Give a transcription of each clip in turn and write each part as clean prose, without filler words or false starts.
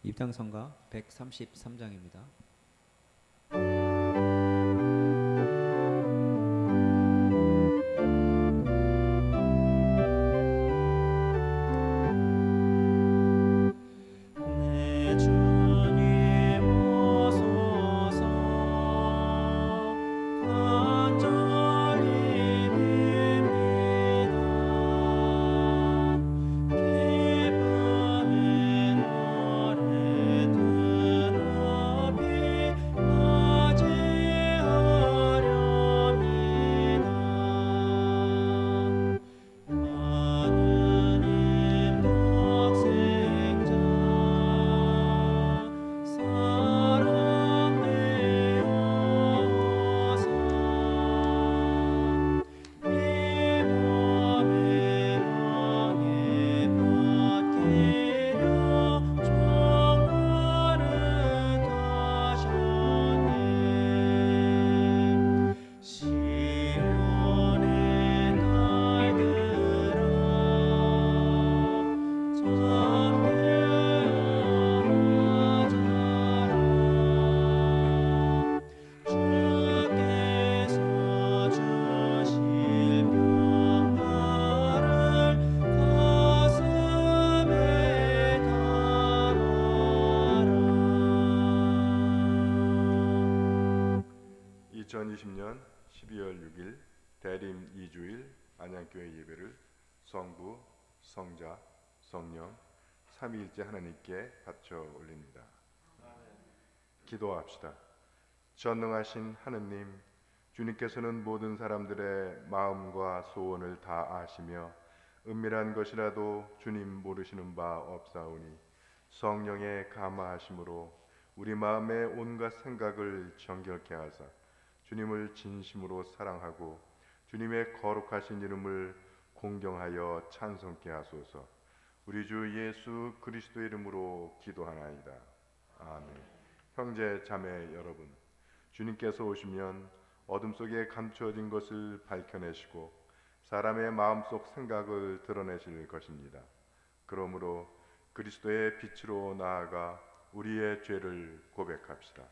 입당성가 133장입니다. (2020년 12월 6일) 대림 2주일 안양교회 예배를 성부, 성자, 성령 삼위일체 하나님께 바쳐 올립니다. 기도합시다. 전능하신 하느님, 주님께서는 모든 사람들의 마음과 소원을 다 아시며 은밀한 것이라도 주님 모르시는 바 없사오니 성령의 감화하심으로 우리 마음의 온갖 생각을 정결케 하사 주님을 진심으로 사랑하고 주님의 거룩하신 이름을 공경하여 찬송케 하소서. 우리 주 예수 그리스도의 이름으로 기도하나이다. 아멘. 형제 자매 여러분, 주님께서 오시면 어둠 속에 감추어진 것을 밝혀내시고 사람의 마음속 생각을 드러내실 것입니다. 그러므로 그리스도의 빛으로 나아가 우리의 죄를 고백합시다.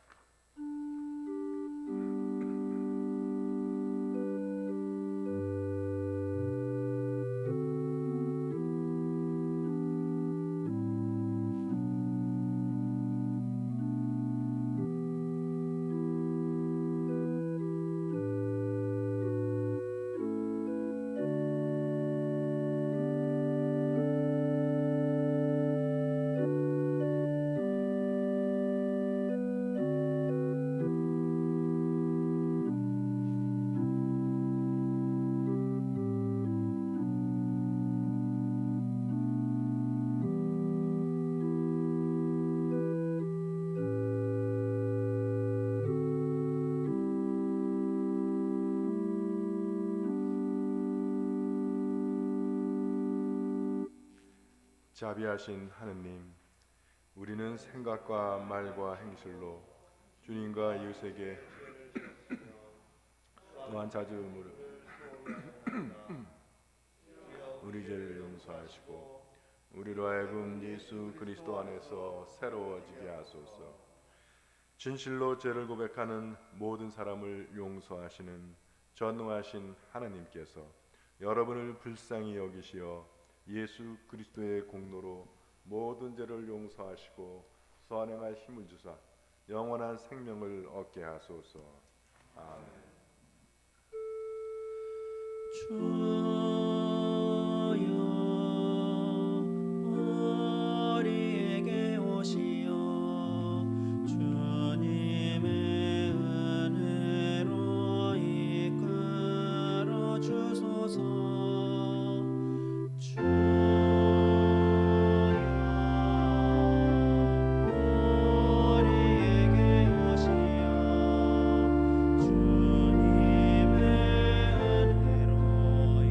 자비하신 하느님, 우리는 생각과 말과 행실로 주님과 이웃에게 또한 자주 우리 죄를 용서하시고 우리로 하여금 예수 그리스도 안에서 새로워지게 하소서. 진실로 죄를 고백하는 모든 사람을 용서하시는 전능하신 하나님께서 여러분을 불쌍히 여기시어 예수 그리스도의 공로로 모든 죄를 용서하시고 선행할 힘을 주사 영원한 생명을 얻게 하소서. 아멘. 주여 우리에게 오시어 주님의 은혜로 이끌어 주소서. 주님의 은혜로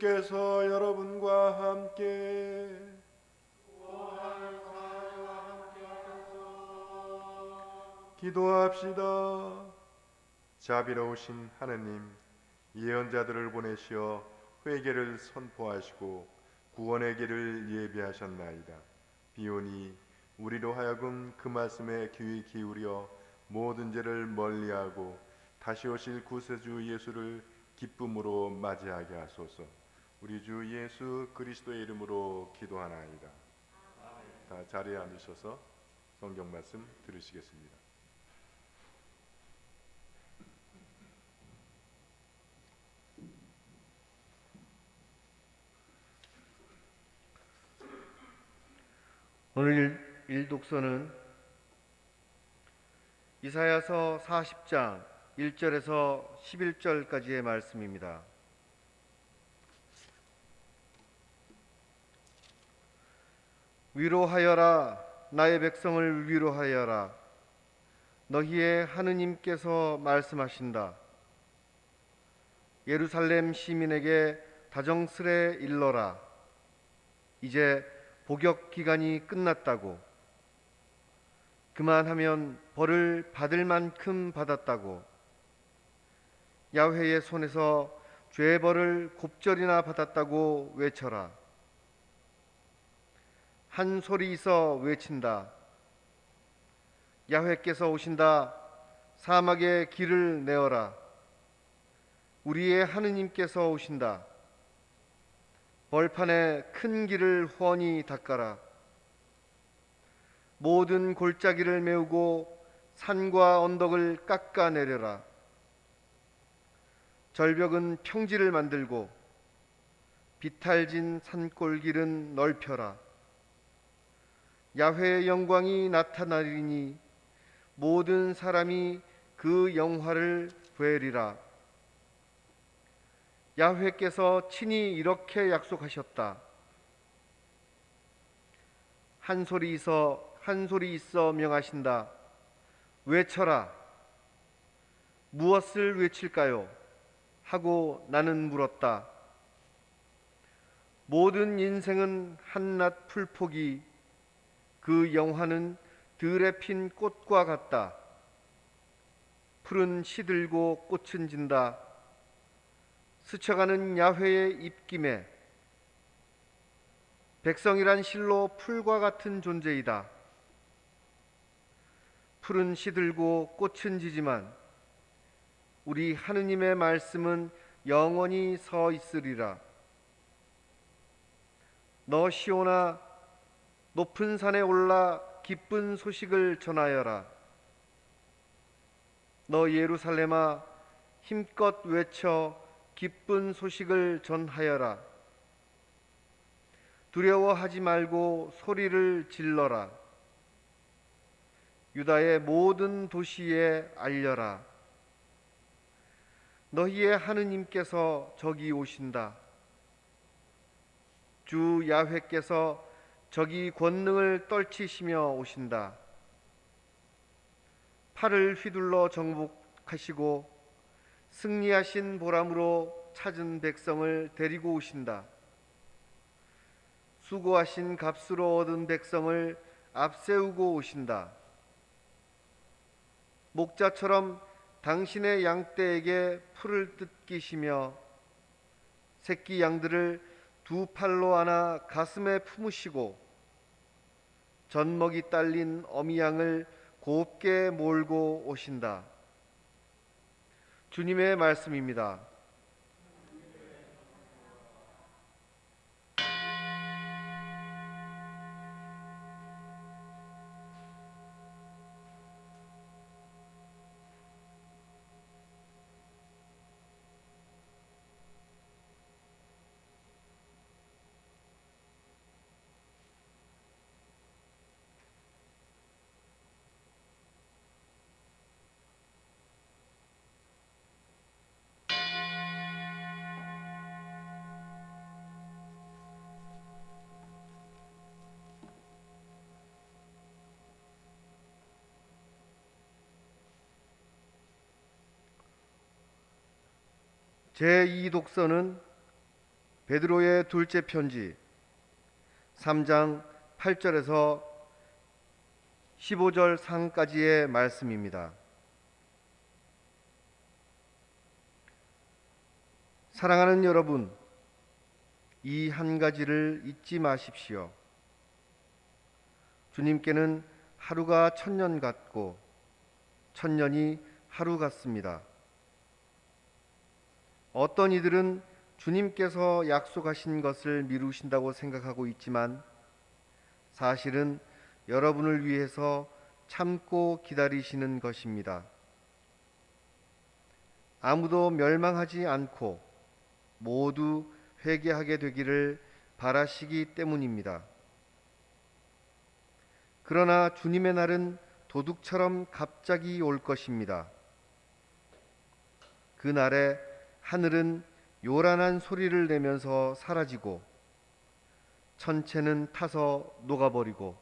주께서 여러분과 함께 기도합시다. 자비로우신 하느님, 예언자들을 보내시어 회개를 선포하시고 구원의 길을 예비하셨나이다. 비오니 우리로 하여금 그 말씀에 귀 기울여 모든 죄를 멀리하고 다시 오실 구세주 예수를 기쁨으로 맞이하게 하소서. 우리 주 예수 그리스도의 이름으로 기도하나이다. 다 자리에 앉으셔서 성경 말씀 들으시겠습니다. 오늘 일독서는 이사야서 40장 1절에서 11절까지의 말씀입니다. 위로하여라, 나의 백성을 위로하여라. 너희의 하느님께서 말씀하신다. 예루살렘 시민에게 다정스레 일러라. 이제 복역 기간이 끝났다고. 그만하면 벌을 받을 만큼 받았다고. 야훼의 손에서 죄벌을 곱절이나 받았다고 외쳐라. 한 소리이서 외친다. 야훼께서 오신다. 사막에 길을 내어라. 우리의 하느님께서 오신다. 벌판에 큰 길을 훤히 닦아라. 모든 골짜기를 메우고 산과 언덕을 깎아내려라. 절벽은 평지를 만들고 비탈진 산골길은 넓혀라. 야훼의 영광이 나타나리니 모든 사람이 그 영화를 보리라. 야훼께서 친히 이렇게 약속하셨다. 한 소리 있어 명하신다. 외쳐라. 무엇을 외칠까요? 하고 나는 물었다. 모든 인생은 한낱 풀포기, 그 영화는 들에 핀 꽃과 같다. 풀은 시들고 꽃은 진다. 스쳐가는 야훼의 입김에 백성이란 실로 풀과 같은 존재이다. 풀은 시들고 꽃은 지지만 우리 하느님의 말씀은 영원히 서 있으리라. 너 시온아, 높은 산에 올라 기쁜 소식을 전하여라. 너 예루살렘아, 힘껏 외쳐 기쁜 소식을 전하여라. 두려워하지 말고 소리를 질러라. 유다의 모든 도시에 알려라. 너희의 하느님께서 저기 오신다. 주 야훼께서 저기 권능을 떨치시며 오신다. 팔을 휘둘러 정복하시고 승리하신 보람으로 찾은 백성을 데리고 오신다. 수고하신 값으로 얻은 백성을 앞세우고 오신다. 목자처럼 당신의 양떼에게 풀을 뜯기시며 새끼 양들을 두 팔로 안아 가슴에 품으시고 젖먹이 딸린 어미 양을 곱게 몰고 오신다. 주님의 말씀입니다. 제2독서는 베드로의 둘째 편지 3장 8절에서 15절 상까지의 말씀입니다. 사랑하는 여러분, 이 한 가지를 잊지 마십시오. 주님께는 하루가 천년 같고 천년이 하루 같습니다. 어떤 이들은 주님께서 약속하신 것을 미루신다고 생각하고 있지만 사실은 여러분을 위해서 참고 기다리시는 것입니다. 아무도 멸망하지 않고 모두 회개하게 되기를 바라시기 때문입니다. 그러나 주님의 날은 도둑처럼 갑자기 올 것입니다. 그 날에 하늘은 요란한 소리를 내면서 사라지고 천체는 타서 녹아버리고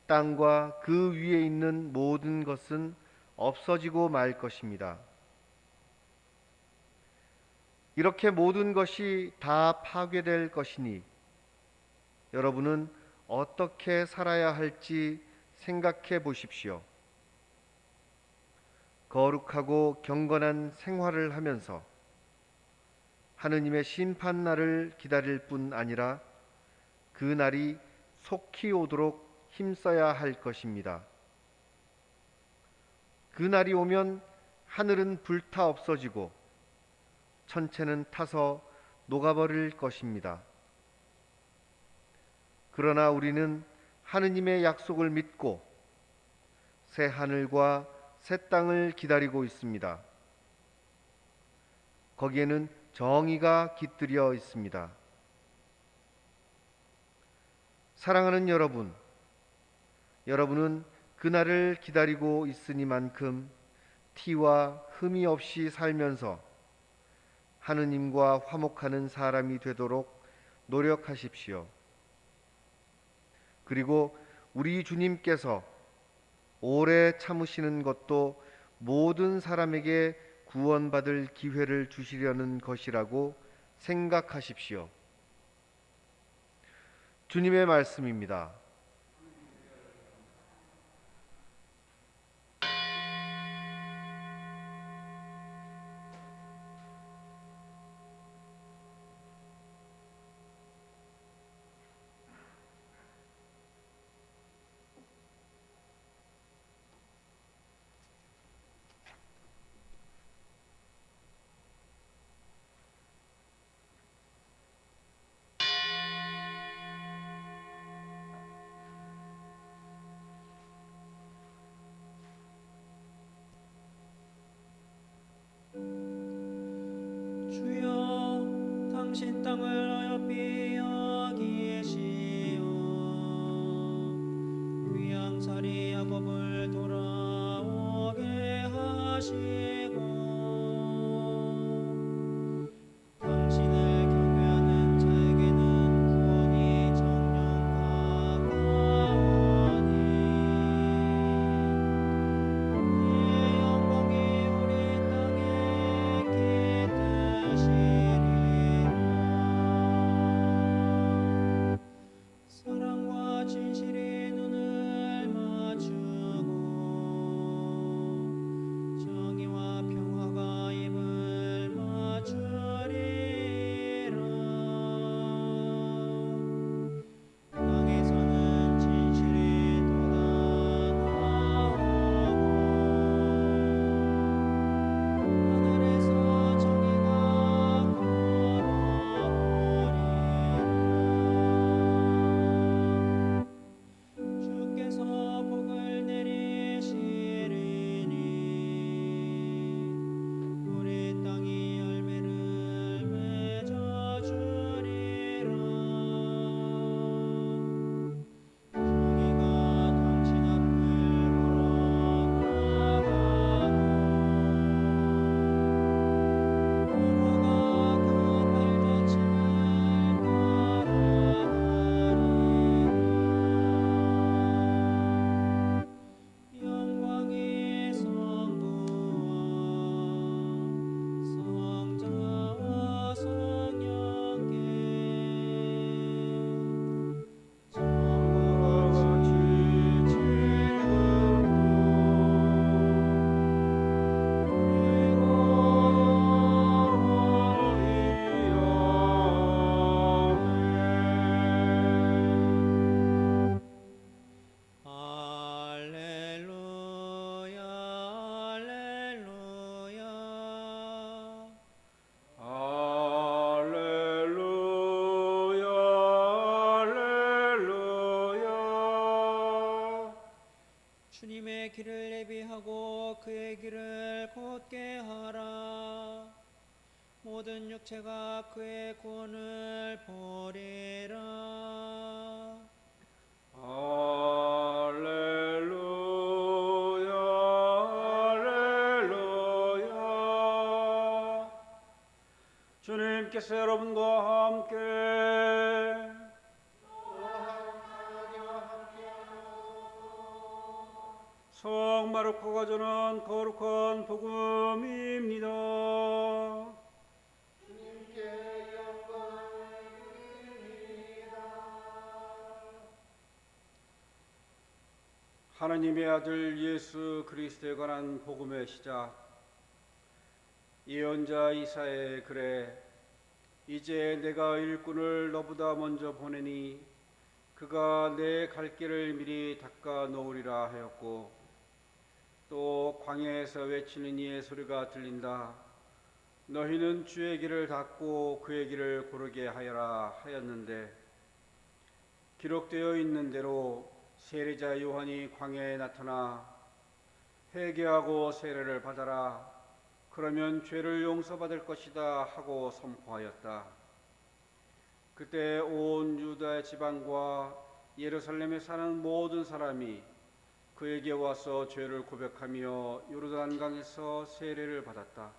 땅과 그 위에 있는 모든 것은 없어지고 말 것입니다. 이렇게 모든 것이 다 파괴될 것이니 여러분은 어떻게 살아야 할지 생각해 보십시오. 거룩하고 경건한 생활을 하면서 하느님의 심판날을 기다릴 뿐 아니라 그 날이 속히 오도록 힘써야 할 것입니다. 그 날이 오면 하늘은 불타 없어지고 천체는 타서 녹아버릴 것입니다. 그러나 우리는 하느님의 약속을 믿고 새 하늘과 새 땅을 기다리고 있습니다. 거기에는 정의가 깃들여 있습니다. 사랑하는 여러분, 여러분은 그날을 기다리고 있으니만큼 티와 흠이 없이 살면서 하느님과 화목하는 사람이 되도록 노력하십시오. 그리고 우리 주님께서 오래 참으시는 것도 모든 사람에게 구원받을 기회를 주시려는 것이라고 생각하십시오. 주님의 말씀입니다. 주의 길을 예비하고 그의 길을 곧게 하라. 모든 육체가 그의 구원을 보리라. 할렐루야 할렐루야. 주님께서 여러분과 함께 성 마르코가 전한 거룩한 복음입니다. 하나님의 아들 예수 그리스도에 관한 복음의 시작. 예언자 이사야의 글에 이제 내가 일꾼을 너보다 먼저 보내니 그가 내 갈 길을 미리 닦아 놓으리라 하였고, 또 광야에서 외치는 이의 소리가 들린다. 너희는 주의 길을 닦고 그의 길을 고르게 하여라 하였는데, 기록되어 있는 대로 세례자 요한이 광야에 나타나 회개하고 세례를 받아라, 그러면 죄를 용서받을 것이다 하고 선포하였다. 그때 온 유다 지방과 예루살렘에 사는 모든 사람이 그에게 와서 죄를 고백하며 요르단강에서 세례를 받았다.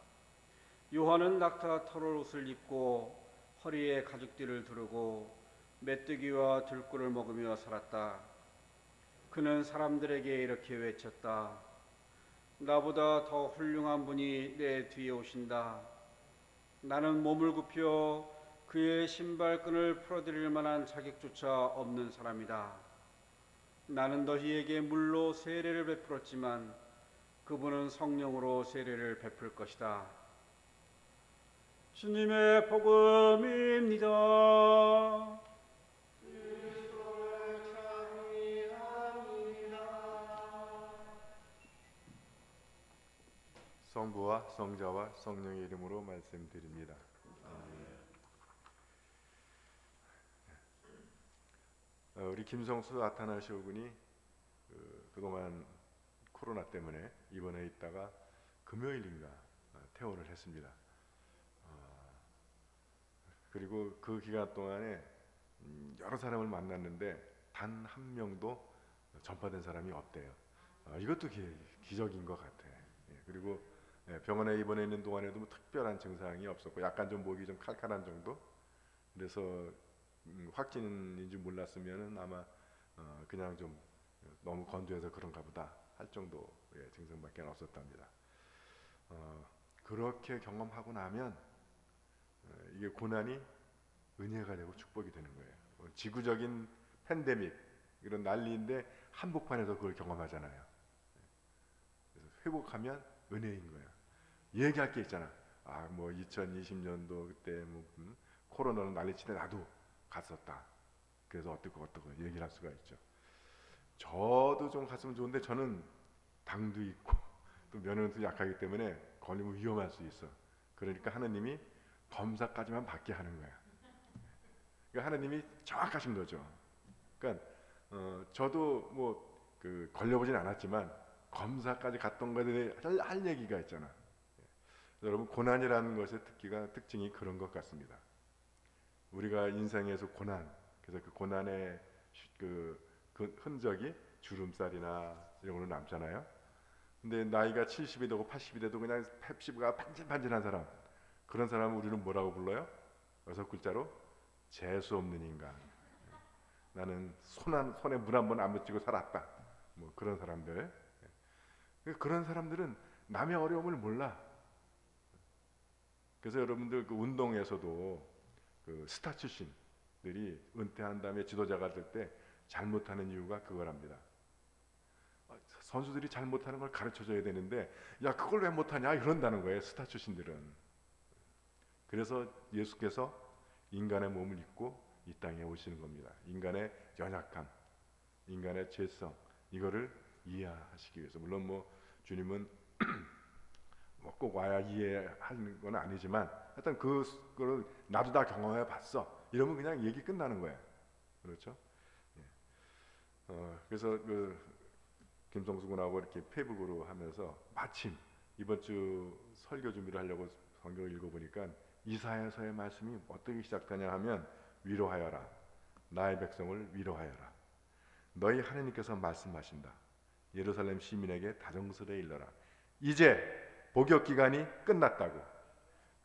요한은 낙타 털을 옷을 입고 허리에 가죽띠를 두르고 메뚜기와 들꿀을 먹으며 살았다. 그는 사람들에게 이렇게 외쳤다. 나보다 더 훌륭한 분이 내 뒤에 오신다. 나는 몸을 굽혀 그의 신발끈을 풀어드릴 만한 자격조차 없는 사람이다. 나는 너희에게 물로 세례를 베풀었지만 그분은 성령으로 세례를 베풀 것이다. 주님의 복음입니다. 성부와 성자와 성령의 이름으로 말씀드립니다. 우리 김성수 아타나시오 군이 그동안 코로나 때문에 입원해 있다가 금요일인가 퇴원을 했습니다. 그리고 그 기간 동안에 여러 사람을 만났는데 단 한 명도 전파된 사람이 없대요. 이것도 기적인 것 같아요. 그리고 병원에 입원해 있는 동안에도 뭐 특별한 증상이 없었고 약간 좀 목이 좀 칼칼한 정도. 그래서 확진인지 몰랐으면은 아마 그냥 좀 너무 건조해서 그런가 보다 할 정도의 증상밖에 없었답니다. 그렇게 경험하고 나면 이게 고난이 은혜가 되고 축복이 되는 거예요. 지구적인 팬데믹 이런 난리인데 한복판에서 그걸 경험하잖아요. 그래서 회복하면 은혜인 거예요. 얘기할 게 있잖아. 뭐 2020년도 그때 뭐 코로나로 난리치는데 나도 갔었다. 그래서 어떻고 얘기를 할 수가 있죠. 저도 좀 갔으면 좋은데 저는 당도 있고 또 면역력도 약하기 때문에 걸리면 위험할 수 있어. 그러니까 하나님이 검사까지만 받게 하는 거야. 그러니까 하나님이 정확하신 거죠. 그러니까 저도 뭐 걸려보진 않았지만 검사까지 갔던 거에 대해 할 얘기가 있잖아. 여러분 고난이라는 것의 특징이 그런 것 같습니다. 우리가 인생에서 그래서 그 고난의 그 흔적이 주름살이나 이런 걸로 남잖아요. 근데 나이가 70이 되고 80이 돼도 그냥 펩시가 반질반질한 사람, 그런 사람을 우리는 뭐라고 불러요? 6글자로 재수 없는 인간. 나는 손에 물 한 번 안 묻히고 살았다. 뭐 그런 사람들. 그런 사람들은 남의 어려움을 몰라. 그래서 여러분들 그 운동에서도 그 스타 출신들이 은퇴한 다음에 지도자가 될 때 잘못하는 이유가 그거랍니다. 선수들이 잘못하는 걸 가르쳐줘야 되는데 야 그걸 왜 못하냐 이런다는 거예요. 스타 출신들은. 그래서 예수께서 인간의 몸을 입고 이 땅에 오시는 겁니다. 인간의 연약함, 인간의 죄성, 이거를 이해하시기 위해서. 물론 뭐 주님은 뭐 꼭 와야 이해하는 건 아니지만 하여튼 그거를 나도 다 경험해 봤어 이러면 그냥 얘기 끝나는 거예요. 그렇죠? 그래서 김성수군하고 이렇게 페이북으로 하면서 마침 이번 주 설교 준비를 하려고 성경을 읽어보니까 이사야서의 말씀이 어떻게 시작되냐 하면 위로하여라, 나의 백성을 위로하여라. 너희 하나님께서 말씀하신다. 예루살렘 시민에게 다정스레 일러라. 이제 복역 기간이 끝났다고.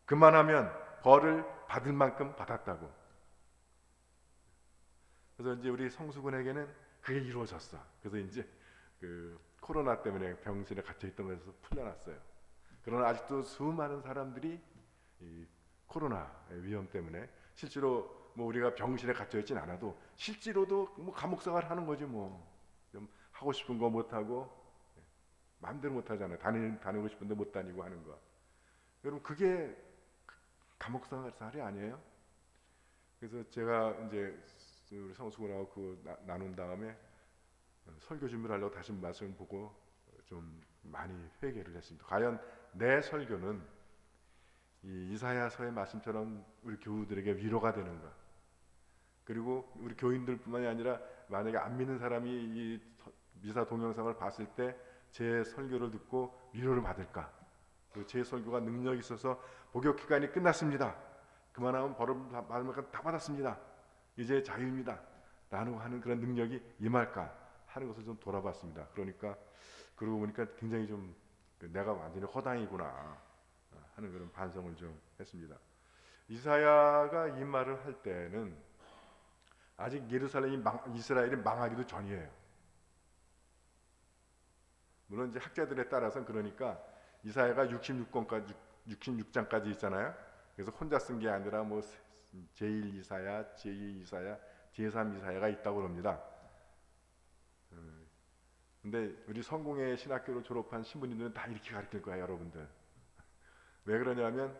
그만하면 벌을 받을 만큼 받았다고. 그래서 이제 우리 성수군에게는 그게 이루어졌어. 그래서 이제 그 코로나 때문에 병실에 갇혀 있던 것에서 풀려났어요. 그러나 아직도 수많은 사람들이 이 코로나의 위험 때문에 실제로 뭐 우리가 병실에 갇혀 있진 않아도 실제로도 뭐 감옥 생활 하는 거지 뭐. 좀 하고 싶은 거 못 하고 마음대로 못 하잖아요. 다니고 싶은데 못 다니고 하는 거. 여러분 그게 감옥 생활이 아니에요? 그래서 제가 이제 우리 성수군하고 그 나눈 다음에 설교 준비를 하려고 다시 말씀을 보고 좀 많이 회개를 했습니다. 과연 내 설교는 이 이사야서의 말씀처럼 우리 교우들에게 위로가 되는가? 그리고 우리 교인들뿐만이 아니라 만약에 안 믿는 사람이 이 미사 동영상을 봤을 때 제 설교를 듣고 위로를 받을까? 그리고 제 설교가 능력이 있어서 복역 기간이 끝났습니다. 그만하면 벌을 받을 만큼 다 받았습니다. 이제 자유입니다. 라고 하는 그런 능력이 임할까 하는 것을 좀 돌아봤습니다. 그러니까 그러고 보니까 굉장히 좀 내가 완전히 허당이구나 하는 그런 반성을 좀 했습니다. 이사야가 이 말을 할 때는 아직 이스라엘이 망하기도 전이에요. 물론 이제 학자들에 따라서는 그러니까 이사야가 66장까지 있잖아요. 그래서 혼자 쓴 게 아니라 뭐 제1 이사야, 제2 이사야, 제3 이사야가 있다고 합니다. 근데 우리 성공회 신학교를 졸업한 신부님들은 다 이렇게 가르칠 거예요, 여러분들. 왜 그러냐면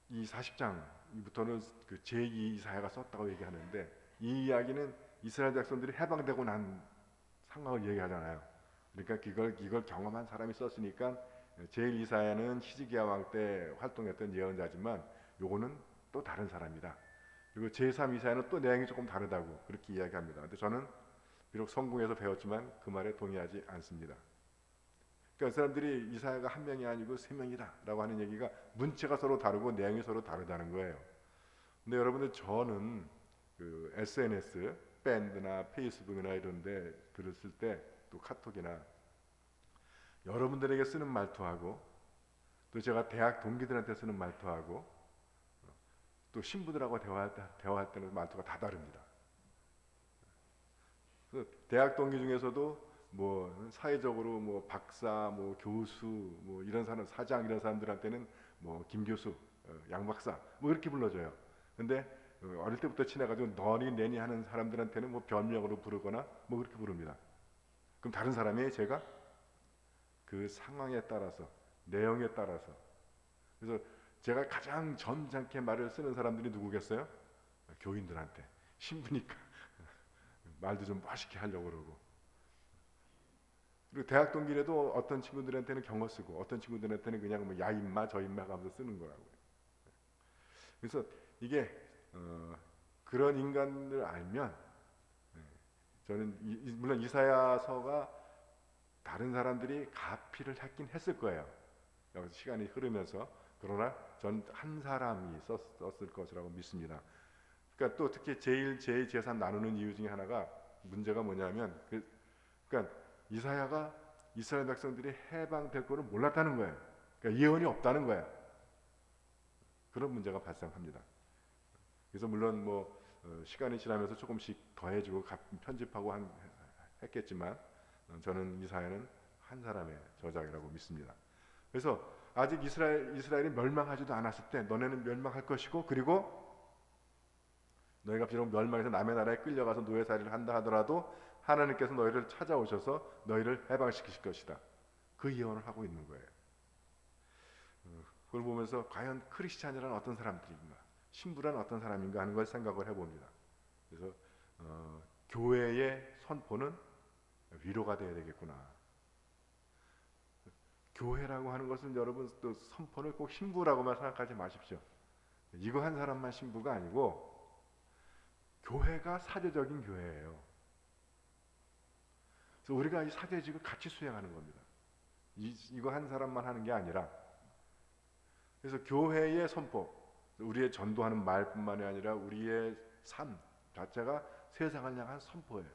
이 40장부터는 그 제2 이사야가 썼다고 얘기하는데 이 이야기는 이스라엘 백성들이 해방되고 난 상황을 얘기하잖아요. 그러니까 이걸 경험한 사람이 썼으니까 제1 이사야는 히즈기야 왕 때 활동했던 예언자지만 요거는 또 다른 사람이다. 그리고 제3 이사야는 또 내용이 조금 다르다고 그렇게 이야기합니다. 근데 저는 비록 성공해서 배웠지만 그 말에 동의하지 않습니다. 그러니까 사람들이 이사야가 한 명이 아니고 세 명이다라고 하는 얘기가 문체가 서로 다르고 내용이 서로 다르다는 거예요. 근데 여러분들 저는 그 SNS, 밴드나 페이스북이나 이런데 글을 쓸 때 또 카톡이나 여러분들에게 쓰는 말투하고 또 제가 대학 동기들한테 쓰는 말투하고 또 신부들하고 대화할 때는 말투가 다 다릅니다. 대학 동기 중에서도 뭐 사회적으로 뭐 박사, 뭐 교수, 뭐 이런 사람, 사장 이런 사람들한테는 뭐 김 교수, 양 박사 뭐 이렇게 불러줘요. 근데 어릴 때부터 친해가지고 너니 내니 하는 사람들한테는 뭐 별명으로 부르거나 뭐 그렇게 부릅니다. 그럼 다른 사람이 제가 그 상황에 따라서 내용에 따라서 그래서 제가 가장 점잖게 말을 쓰는 사람들이 누구겠어요? 교인들한테. 신부니까 말도 좀 멋있게 하려고 그러고. 그리고 대학 동기라도 어떤 친구들한테는 경어 쓰고 어떤 친구들한테는 그냥 뭐 야 임마 저 임마 하면서 쓰는 거라고요. 그래서 이게 그런 인간을 알면 저는 물론 이사야서가 다른 사람들이 가피를 했긴 했을 거예요. 여기서 시간이 흐르면서. 그러나 전 한 사람이 썼을 것이라고 믿습니다. 그러니까 또 특히 제1, 제2, 제3 나누는 이유 중에 하나가 문제가 뭐냐면 그러니까 이사야가 이스라엘 백성들이 해방될 거를 몰랐다는 거예요. 그러니까 예언이 없다는 거예요. 그런 문제가 발생합니다. 그래서 물론 뭐 시간이 지나면서 조금씩 더해지고 편집하고 했겠지만 저는 이사야는 한 사람의 저작이라고 믿습니다. 그래서 아직 이스라엘이 멸망하지도 않았을 때 너네는 멸망할 것이고 그리고 너희가 비록 멸망해서 남의 나라에 끌려가서 노예살이를 한다 하더라도 하나님께서 너희를 찾아오셔서 너희를 해방시키실 것이다. 그 예언을 하고 있는 거예요. 그걸 보면서 과연 크리스찬이란 어떤 사람들인가, 신부란 어떤 사람인가 하는 걸 생각을 해봅니다. 그래서 교회의 선포는 위로가 되어야 되겠구나. 교회라고 하는 것은 여러분 또 선포를 꼭 신부라고만 생각하지 마십시오. 이거 한 사람만 신부가 아니고 교회가 사제적인 교회예요. 그래서 우리가 이 사제직을 같이 수행하는 겁니다. 이거 한 사람만 하는 게 아니라, 그래서 교회의 선포, 우리의 전도하는 말뿐만이 아니라 우리의 삶 자체가 세상을 향한 선포예요.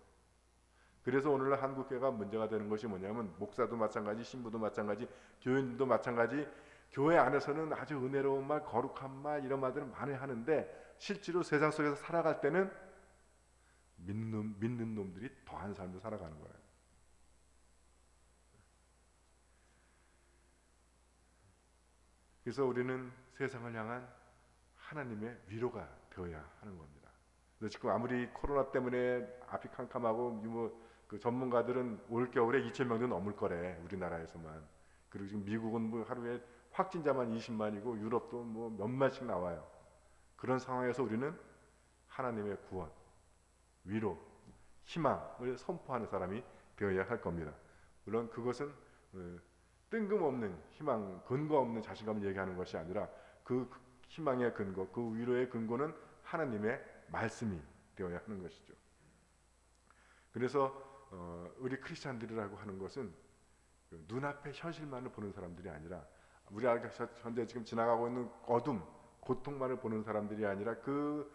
그래서 오늘날 한국교회가 문제가 되는 것이 뭐냐면, 목사도 마찬가지, 신부도 마찬가지, 교인들도 마찬가지, 교회 안에서는 아주 은혜로운 말, 거룩한 말, 이런 말들을 많이 하는데 실제로 세상 속에서 살아갈 때는 믿는 놈들이 더한 삶을 살아가는 거예요. 그래서 우리는 세상을 향한 하나님의 위로가 되어야 하는 겁니다. 그래서 지금 아무리 코로나 때문에 앞이 캄캄하고 그 전문가들은 올 겨울에 2,000명도 넘을 거래, 우리나라에서만. 그리고 지금 미국은 뭐 하루에 확진자만 20만이고 유럽도 뭐 몇만씩 나와요. 그런 상황에서 우리는 하나님의 구원, 위로, 희망을 선포하는 사람이 되어야 할 겁니다. 물론 그것은 뜬금없는 희망, 근거 없는 자신감을 얘기하는 것이 아니라 그 희망의 근거, 그 위로의 근거는 하나님의 말씀이 되어야 하는 것이죠. 그래서 우리 크리스찬들이라고 하는 것은 눈앞의 현실만을 보는 사람들이 아니라, 우리가 현재 지금 지나가고 있는 어둠, 고통만을 보는 사람들이 아니라 그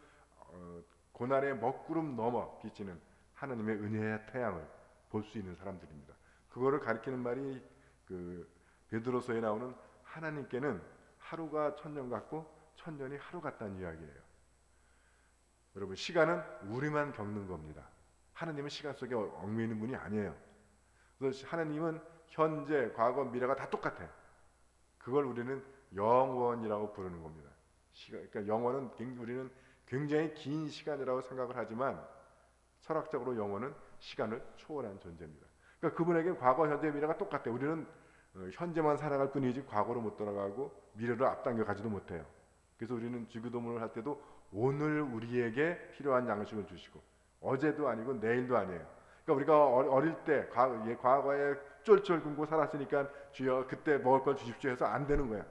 고난의 먹구름 넘어 비치는 하나님의 은혜의 태양을 볼 수 있는 사람들입니다. 그거를 가리키는 말이 그 베드로서에 나오는 하나님께는 하루가 천년 같고 천년이 하루 같다는 이야기예요. 여러분, 시간은 우리만 겪는 겁니다. 하나님은 시간 속에 얽매이는 분이 아니에요. 그래서 하나님은 현재, 과거, 미래가 다 똑같아요. 그걸 우리는 영원이라고 부르는 겁니다. 그러니까 영원은 우리는 굉장히 긴 시간이라고 생각을 하지만 철학적으로 영원은 시간을 초월한 존재입니다. 그러니까 그분에게 과거, 현재, 미래가 똑같아요. 우리는 현재만 살아갈 뿐이지 과거로 못 돌아가고 미래로 앞당겨 가지도 못해요. 그래서 우리는 주기도문을 할 때도 오늘 우리에게 필요한 양식을 주시고, 어제도 아니고 내일도 아니에요. 그러니까 우리가 어릴 때 과거에 쫄쫄 굶고 살았으니까 주여 그때 먹을 걸 주십시오 해서 안 되는 거야.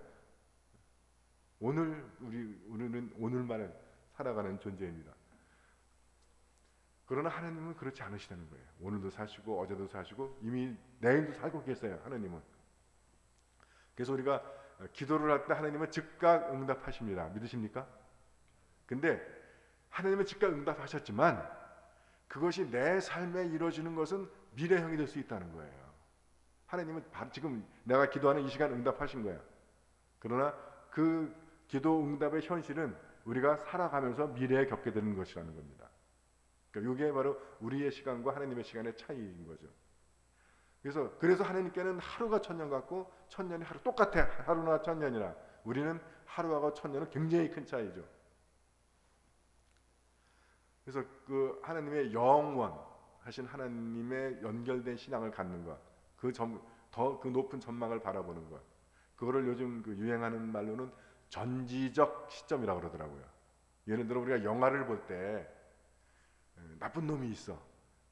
우리는 오늘만을 살아가는 존재입니다. 그러나 하나님은 그렇지 않으시다는 거예요. 오늘도 사시고 어제도 사시고 이미 내일도 살고 계세요, 하나님은. 그래서 우리가 기도를 할 때 하나님은 즉각 응답하십니다. 믿으십니까? 근데 하나님은 즉각 응답하셨지만 그것이 내 삶에 이루어지는 것은 미래형이 될 수 있다는 거예요. 하나님은 지금 내가 기도하는 이 시간 응답하신 거예요. 그러나 그 기도 응답의 현실은 우리가 살아가면서 미래에 겪게 되는 것이라는 겁니다. 그러니까 이게 바로 우리의 시간과 하나님의 시간의 차이인 거죠. 그래서 하나님께는 하루가 천년 같고 천년이 하루 똑같아. 하루나 천년이나. 우리는 하루하고 천년은 굉장히 큰 차이죠. 그래서 그 하나님의 영원하신 하나님의 연결된 신앙을 갖는 것, 그 높은 전망을 바라보는 것, 그거를 요즘 그 유행하는 말로는 전지적 시점이라고 그러더라고요. 예를 들어 우리가 영화를 볼 때 나쁜 놈이 있어.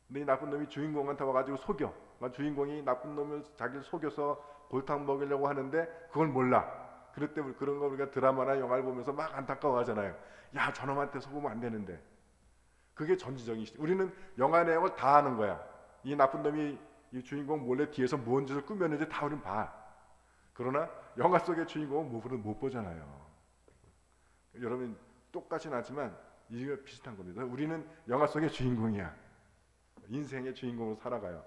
근데 이 나쁜 놈이 주인공한테 와가지고 속여. 주인공이 나쁜 놈을 자기를 속여서 골탕 먹이려고 하는데 그걸 몰라. 그럴 때 그런 거 우리가 드라마나 영화를 보면서 막 안타까워하잖아요. 야, 저놈한테 속으면 안 되는데. 그게 전지적인 시점. 우리는 영화 내용을 다 아는 거야. 이 나쁜 놈이 이 주인공 몰래 뒤에서 뭔 짓을 꾸몄는지 다 우리는 봐. 그러나 영화 속의 주인공은 못 보잖아요. 여러분 똑같진 않지만 이게 비슷한 겁니다. 우리는 영화 속의 주인공이야. 인생의 주인공으로 살아가요.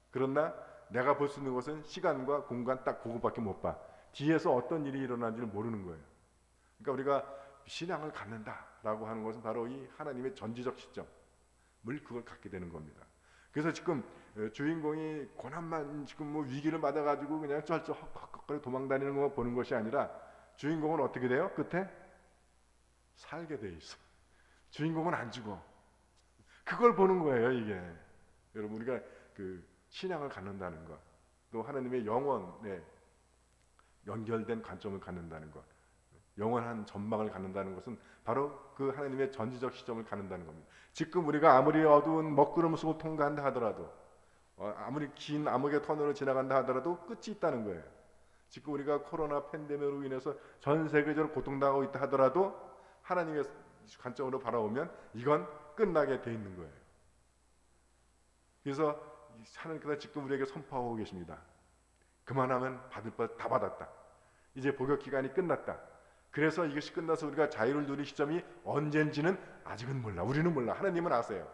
그러나 내가 볼 수 있는 것은 시간과 공간 딱 그것밖에 못 봐. 뒤에서 어떤 일이 일어나는지를 모르는 거예요. 그러니까 우리가 신앙을 갖는다라고 하는 것은 바로 이 하나님의 전지적 시점을 그걸 갖게 되는 겁니다. 그래서 지금 주인공이 고난만 지금 뭐 위기를 맞아가지고 그냥 쩔쩔 헉헉거리 도망다니는 것만 보는 것이 아니라 주인공은 어떻게 돼요? 끝에 살게 돼 있어. 주인공은 안 죽어. 그걸 보는 거예요, 이게. 여러분 우리가 그 신앙을 갖는다는 것, 또 하나님의 영원에 연결된 관점을 갖는다는 것, 영원한 전망을 갖는다는 것은 바로 그 하나님의 전지적 시점을 갖는다는 겁니다. 지금 우리가 아무리 어두운 먹구름 속을 통과한다 하더라도, 아무리 긴 암흑의 터널을 지나간다 하더라도 끝이 있다는 거예요. 지금 우리가 코로나 팬데믹으로 인해서 전 세계적으로 고통당하고 있다 하더라도 하나님의 관점으로 바라보면 이건 끝나게 돼 있는 거예요. 그래서 하나님께서 지금 우리에게 선포하고 계십니다. 그만하면 받을 것 다 받았다. 이제 복역 기간이 끝났다. 그래서 이것이 끝나서 우리가 자유를 누릴 시점이 언젠지는 아직은 몰라. 우리는 몰라. 하나님은 아세요.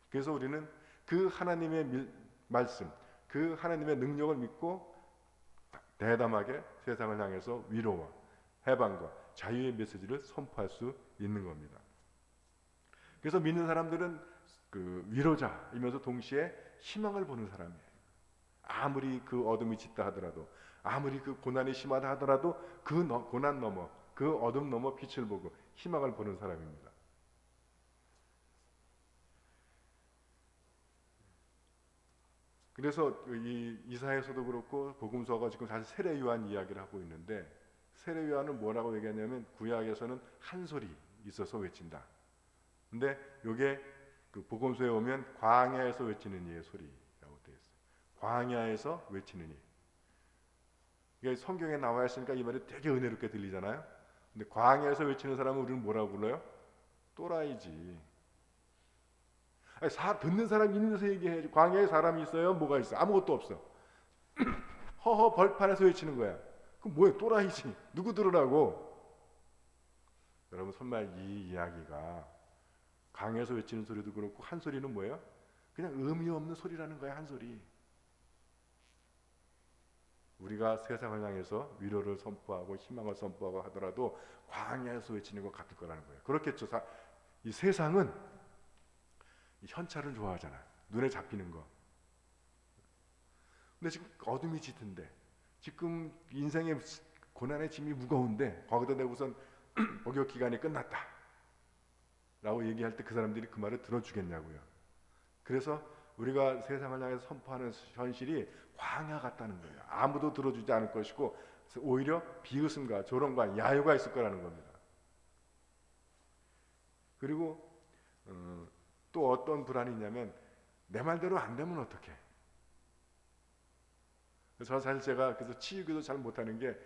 그래서 우리는 그 하나님의 말씀, 그 하나님의 능력을 믿고 대담하게 세상을 향해서 위로와 해방과 자유의 메시지를 선포할 수 있는 겁니다. 그래서 믿는 사람들은 그 위로자이면서 동시에 희망을 보는 사람이에요. 아무리 그 어둠이 짙다 하더라도, 아무리 그 고난이 심하다 하더라도 그 고난 넘어, 그 어둠 넘어 빛을 보고 희망을 보는 사람입니다. 그래서 이 이사야서도 그렇고 복음서가 지금 사실 세례 요한 이야기를 하고 있는데, 세례 요한은 뭐라고 얘기하냐면 구약에서는 한 소리 있어서 외친다. 근데 요게 그 복음서에 오면 광야에서 외치는 이의 소리라고 되어 있어요. 광야에서 외치는 이. 이게 성경에 나와 있으니까 이 말이 되게 은혜롭게 들리잖아요. 근데 광야에서 외치는 사람은 우리는 뭐라고 불러요? 또라이지. 아니, 듣는 사람이 있는 데서 얘기해야지. 광야에 사람이 있어요? 뭐가 있어? 아무것도 없어. 허허 벌판에서 외치는 거야. 그럼 뭐야? 또라이지. 누구 들으라고? 여러분 정말 이 이야기가 강에서 외치는 소리도 그렇고 한 소리는 뭐예요? 그냥 의미 없는 소리라는 거야. 한 소리. 우리가 세상을 향해서 위로를 선포하고 희망을 선포하고 하더라도 광야에서 외치는 것 같을 거라는 거예요. 그렇겠죠. 이 세상은 이 현찰을 좋아하잖아요. 눈에 잡히는 거. 근데 지금 어둠이 짙은데, 지금 인생의 고난의 짐이 무거운데 거기다 내가 우선 복역 기간이 끝났다 라고 얘기할 때 그 사람들이 그 말을 들어주겠냐고요. 그래서 우리가 세상을 향해서 선포하는 현실이 광야 같다는 거예요. 아무도 들어주지 않을 것이고 오히려 비웃음과 조롱과 야유가 있을 거라는 겁니다. 그리고 또 어떤 불안이 있냐면 내 말대로 안 되면 어떡해. 저 사실 제가 그래서 치유기도 잘 못하는 게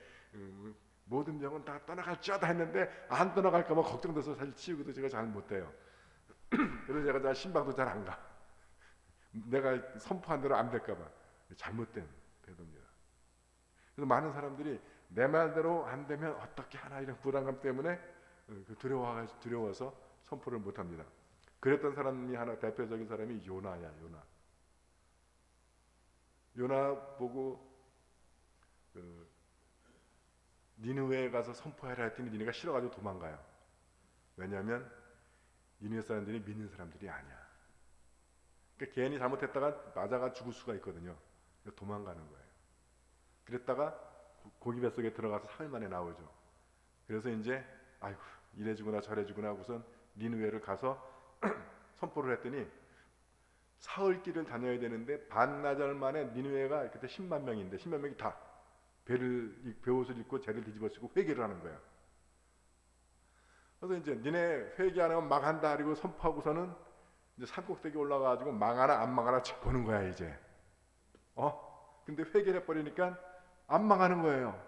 모든 병은 다 떠나갈지어다 했는데 안 떠나갈까 봐 걱정돼서 사실 치유기도 제가 잘 못해요. 그래서 제가 신방도 잘 안 가. 내가 선포한 대로 안 될까 봐. 잘못된 태도입니다. 그래서 많은 사람들이 내 말대로 안 되면 어떻게 하나 이런 불안감 때문에 두려워서 선포를 못합니다. 그랬던 사람이 하나 대표적인 사람이 요나야. 요나 보고 니느웨에 가서 선포해라 했더니 니네가 싫어가지고 도망가요. 왜냐하면 니느웨 사람들이 믿는 사람들이 아니야. 그러니까 괜히 잘못했다가 맞아가 죽을 수가 있거든요. 도망가는 거예요. 그랬다가 고기 뱃속에 들어가서 사흘 만에 나오죠. 그래서 이제 아이고 이래주구나 저래주구나 하고선 니느웨를 가서 선포를 했더니 사흘 길을 다녀야 되는데 반나절 만에 니느웨가 그때 10만 명인데 10만 명이 다 베옷을 입고 죄를 뒤집어쓰고 회개를 하는 거야. 그래서 이제 니네 회개 안 하면 망한다 그리고 선포하고서는 이제 산꼭대기 올라가가지고 망하나 안 망하나 보는 거야 이제. 근데 회개를 해버리니까 안 망하는 거예요.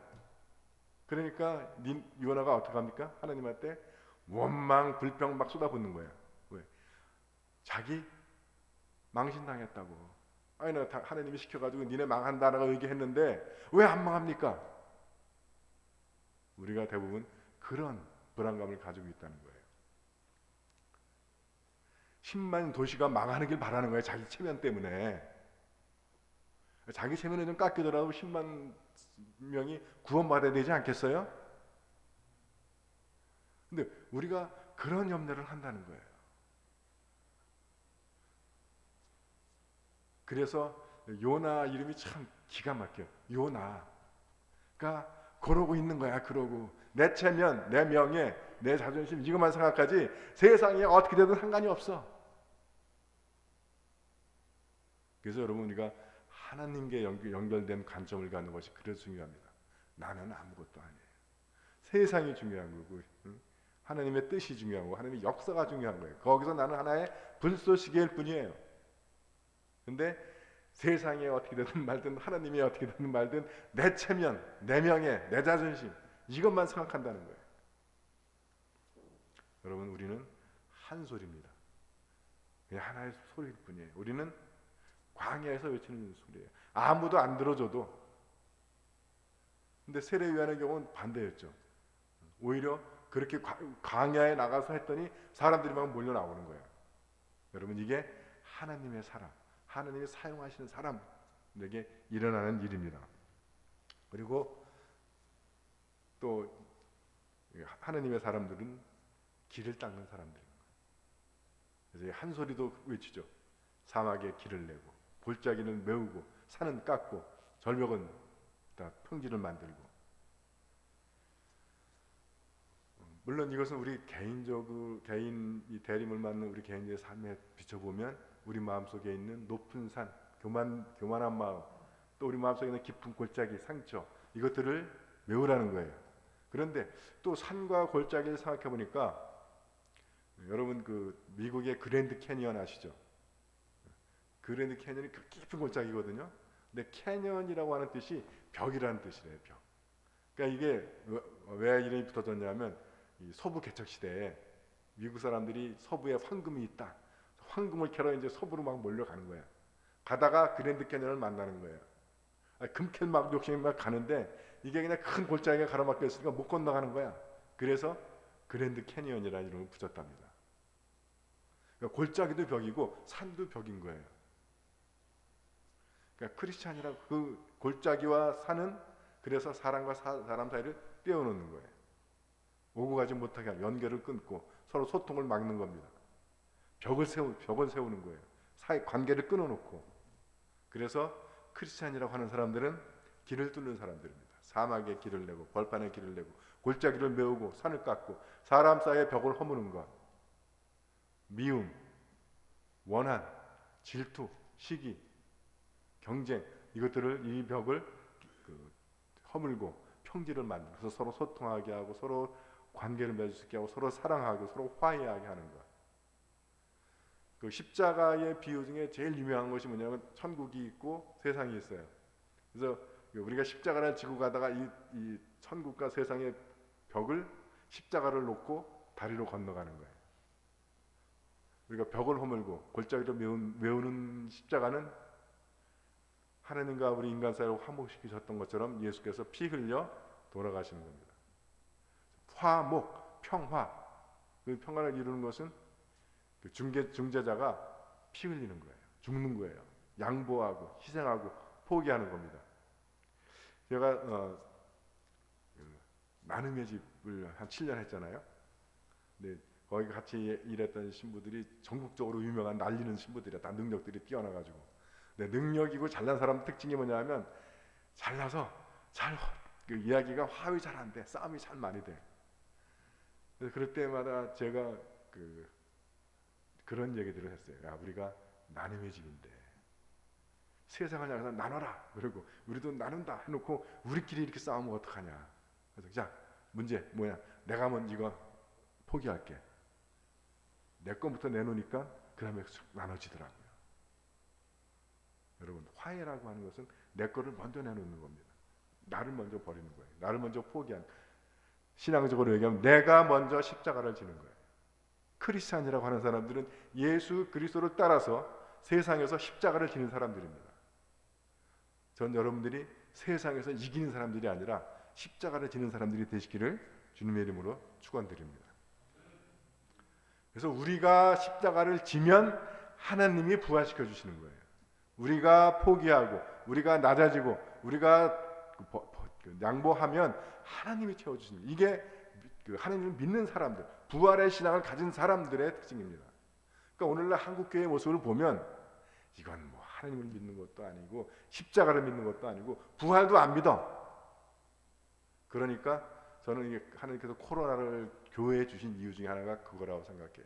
그러니까 요나가 어떻게 합니까? 하나님한테 원망 불평 막 쏟아붓는 거예요. 왜? 자기 망신당했다고. 아니 내가 하나님이 시켜가지고 니네 망한다라고 얘기했는데 왜 안 망합니까? 우리가 대부분 그런 불안감을 가지고 있다는 거예요. 10만 도시가 망하는 길 바라는 거예요. 자기 체면 때문에. 자기 체면을 좀 깎이더라도 10만 명이 구원받아야 되지 않겠어요? 근데 우리가 그런 염려를 한다는 거예요. 그래서 요나 이름이 참 기가 막혀. 요나가 그러고 있는 거야. 그러고 내 체면, 내 명예, 내 자존심 이것만 생각하지 세상에 어떻게 되든 상관이 없어. 그래서 여러분 우리가 하나님께 연결된 관점을 갖는 것이 그래서 중요합니다. 나는 아무것도 아니에요. 세상이 중요한 거고 하나님의 뜻이 중요한 거고 하나님의 역사가 중요한 거예요. 거기서 나는 하나의 불쏘시개일 뿐이에요. 근데 세상에 어떻게 되든 말든 하나님이 어떻게 되든 말든 내 체면, 내 명예, 내 자존심 이것만 생각한다는 거예요. 여러분 우리는 한 소리입니다. 그냥 하나의 소리일 뿐이에요. 우리는 광야에서 외치는 소리예요. 아무도 안 들어줘도. 근데 세례 요한의 경우는 반대였죠. 오히려 그렇게 광야에 나가서 했더니 사람들이 막 몰려 나오는 거예요. 여러분, 이게 하나님의 사람, 하나님이 사용하시는 사람에게 일어나는 일입니다. 그리고 또 하나님의 사람들은 길을 닦는 사람들입니다. 그래서 한 소리도 외치죠. 사막에 길을 내고 골짜기를 메우고 산은 깎고 절벽은 다 평지를 만들고. 물론 이것은 우리 개인이 대림을 맞는 우리 개인의 삶에 비춰보면 우리 마음속에 있는 높은 산, 교만한 마음, 또 우리 마음속에 있는 깊은 골짜기, 상처, 이것들을 메우라는 거예요. 그런데 또 산과 골짜기를 생각해 보니까 여러분 그 미국의 그랜드 캐니언 아시죠? 그랜드 캐니언이 그 깊은 골짜기거든요. 근데 캐니언이라고 하는 뜻이 벽이라는 뜻이래요. 벽. 그러니까 이게 왜 이름이 붙어졌냐면 이 서부 개척 시대에 미국 사람들이 서부에 황금이 있다. 황금을 캐러 이제 서부로 막 몰려가는 거야. 가다가 그랜드 캐니언을 만나는 거예요. 금캘 막 욕심이 막 가는데 이게 그냥 큰 골짜기가 가로막혀 있으니까 못 건너가는 거야. 그래서 그랜드 캐니언이라는 이름을 붙였답니다. 그러니까 골짜기도 벽이고 산도 벽인 거예요. 그러니까 크리스찬이라고 그 골짜기와 산은 그래서 사람과 사람 사이를 떼어놓는 거예요. 오고 가지 못하게 하는, 연결을 끊고 서로 소통을 막는 겁니다. 벽을 세우는 거예요. 사이 관계를 끊어놓고. 그래서 크리스찬이라고 하는 사람들은 길을 뚫는 사람들입니다. 사막에 길을 내고 벌판에 길을 내고 골짜기를 메우고 산을 깎고 사람 사이의 벽을 허무는 것, 미움, 원한, 질투, 시기, 경쟁, 이것들을, 이 벽을 허물고 평지를 만들어서 서로 소통하게 하고 서로 관계를 맺을 수 있게 하고 서로 사랑하고 서로 화해하게 하는 것. 그 십자가의 비유 중에 제일 유명한 것이 뭐냐면 천국이 있고 세상이 있어요. 그래서 우리가 십자가를 지고 가다가 이 천국과 세상의 벽을, 십자가를 놓고 다리로 건너가는 거예요. 우리가 벽을 허물고 골짜기로 메우는 십자가는 하나님과 우리 인간 사이를 화목시키셨던 것처럼 예수께서 피 흘려 돌아가시는 겁니다. 화목, 평화. 그 평화를 이루는 것은 그 중재자가 피 흘리는 거예요. 죽는 거예요. 양보하고 희생하고 포기하는 겁니다. 제가 나눔의 집을 한 7년 했잖아요. 근데 거기 같이 일했던 신부들이 전국적으로 유명한 날리는 신부들이야. 다 능력들이 뛰어나가지고. 근데 능력이고 잘난 사람 특징이 뭐냐면 잘나서 그 이야기가 화합이 잘 안 돼. 싸움이 잘 많이 돼. 그래서 그럴 때마다 제가 그런 얘기들을 했어요. 야, 우리가 나눔의 집인데 세상을 향해서 나눠라. 그리고 우리도 나눈다 해놓고 우리끼리 이렇게 싸우면 어떡하냐. 그래서 자, 문제 뭐야? 내가 먼저 이거 포기할게. 내 것부터 내놓으니까 그 다음에 나눠지더라고요. 여러분, 화해라고 하는 것은 내 거를 먼저 내놓는 겁니다. 나를 먼저 버리는 거예요. 나를 먼저 포기한. 신앙적으로 얘기하면 내가 먼저 십자가를 지는 거예요. 크리스찬이라고 하는 사람들은 예수 그리스도를 따라서 세상에서 십자가를 지는 사람들입니다. 전 여러분들이 세상에서 이기는 사람들이 아니라 십자가를 지는 사람들이 되시기를 주님의 이름으로 축원드립니다. 그래서 우리가 십자가를 지면 하나님이 부활시켜 주시는 거예요. 우리가 포기하고 우리가 낮아지고 우리가 양보하면 하나님이 채워주시는, 이게 하나님을 믿는 사람들, 부활의 신앙을 가진 사람들의 특징입니다. 그러니까 오늘날 한국교회의 모습을 보면 이건 뭐 하나님을 믿는 것도 아니고 십자가를 믿는 것도 아니고 부활도 안 믿어. 그러니까 저는 이게 하나님께서 코로나를 교회에 주신 이유 중에 하나가 그거라고 생각해요.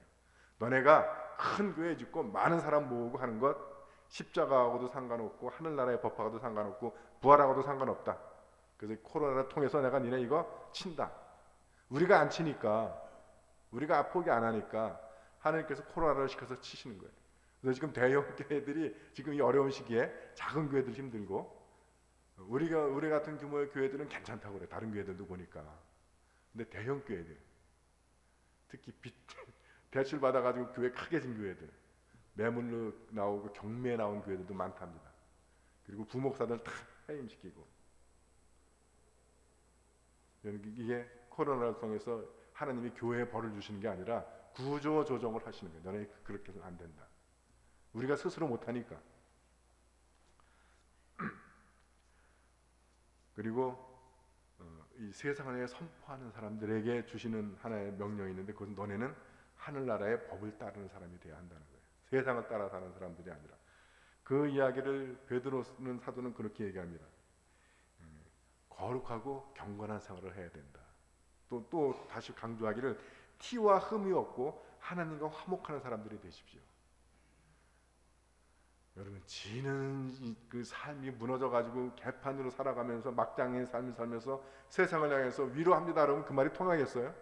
너네가 큰 교회 짓고 많은 사람 모으고 하는 것, 십자가하고도 상관없고 하늘나라의 법하고도 상관없고 부활하고도 상관없다. 그래서 코로나를 통해서 내가 니네 이거 친다. 우리가 안 치니까, 우리가 포기 안 하니까 하나님께서 코로나를 시켜서 치시는 거예요. 그래서 지금 대형 교회들이 지금 이 어려운 시기에 작은 교회들 힘들고, 우리 같은 규모의 교회들은 괜찮다고 그래. 다른 교회들도 보니까. 근데 대형 교회들, 특히 대출 받아가지고 교회 크게 진 교회들, 매물로 나오고 경매에 나온 교회들도 많답니다. 그리고 부목사들 다 해임시키고, 이게 코로나를 통해서 하나님이 교회에 벌을 주시는 게 아니라 구조 조정을 하시는 거예요. 너네 그렇게 해서는 안 된다. 우리가 스스로 못하니까. 그리고 이 세상에 선포하는 사람들에게 주시는 하나의 명령이 있는데, 그것은 너네는 하늘나라의 법을 따르는 사람이 돼야 한다는 거예요. 세상을 따라 사는 사람들이 아니라. 그 이야기를 베드로는 사도는 그렇게 얘기합니다. 거룩하고 경건한 생활을 해야 된다. 또 다시 강조하기를 티와 흠이 없고 하나님과 화목하는 사람들이 되십시오. 여러분, 지는 그 삶이 무너져가지고 개판으로 살아가면서 막장의 삶을 살면서 세상을 향해서 위로합니다. 여러분, 그 말이 통하겠어요?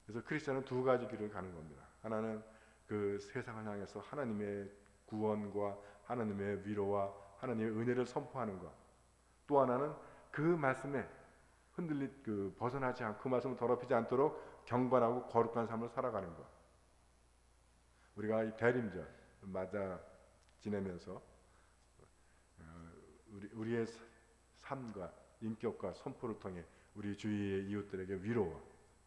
그래서 크리스천은 두 가지 길을 가는 겁니다. 하나는 그 세상을 향해서 하나님의 구원과 하나님의 위로와 하나님의 은혜를 선포하는 것. 또 하나는 그 말씀에 벗어나지 않고 그 말씀을 더럽히지 않도록 경건하고 거룩한 삶을 살아가는 것. 우리가 이 대림절 맞아 지내면서 우리의 삶과 인격과 선포를 통해 우리 주위의 이웃들에게 위로와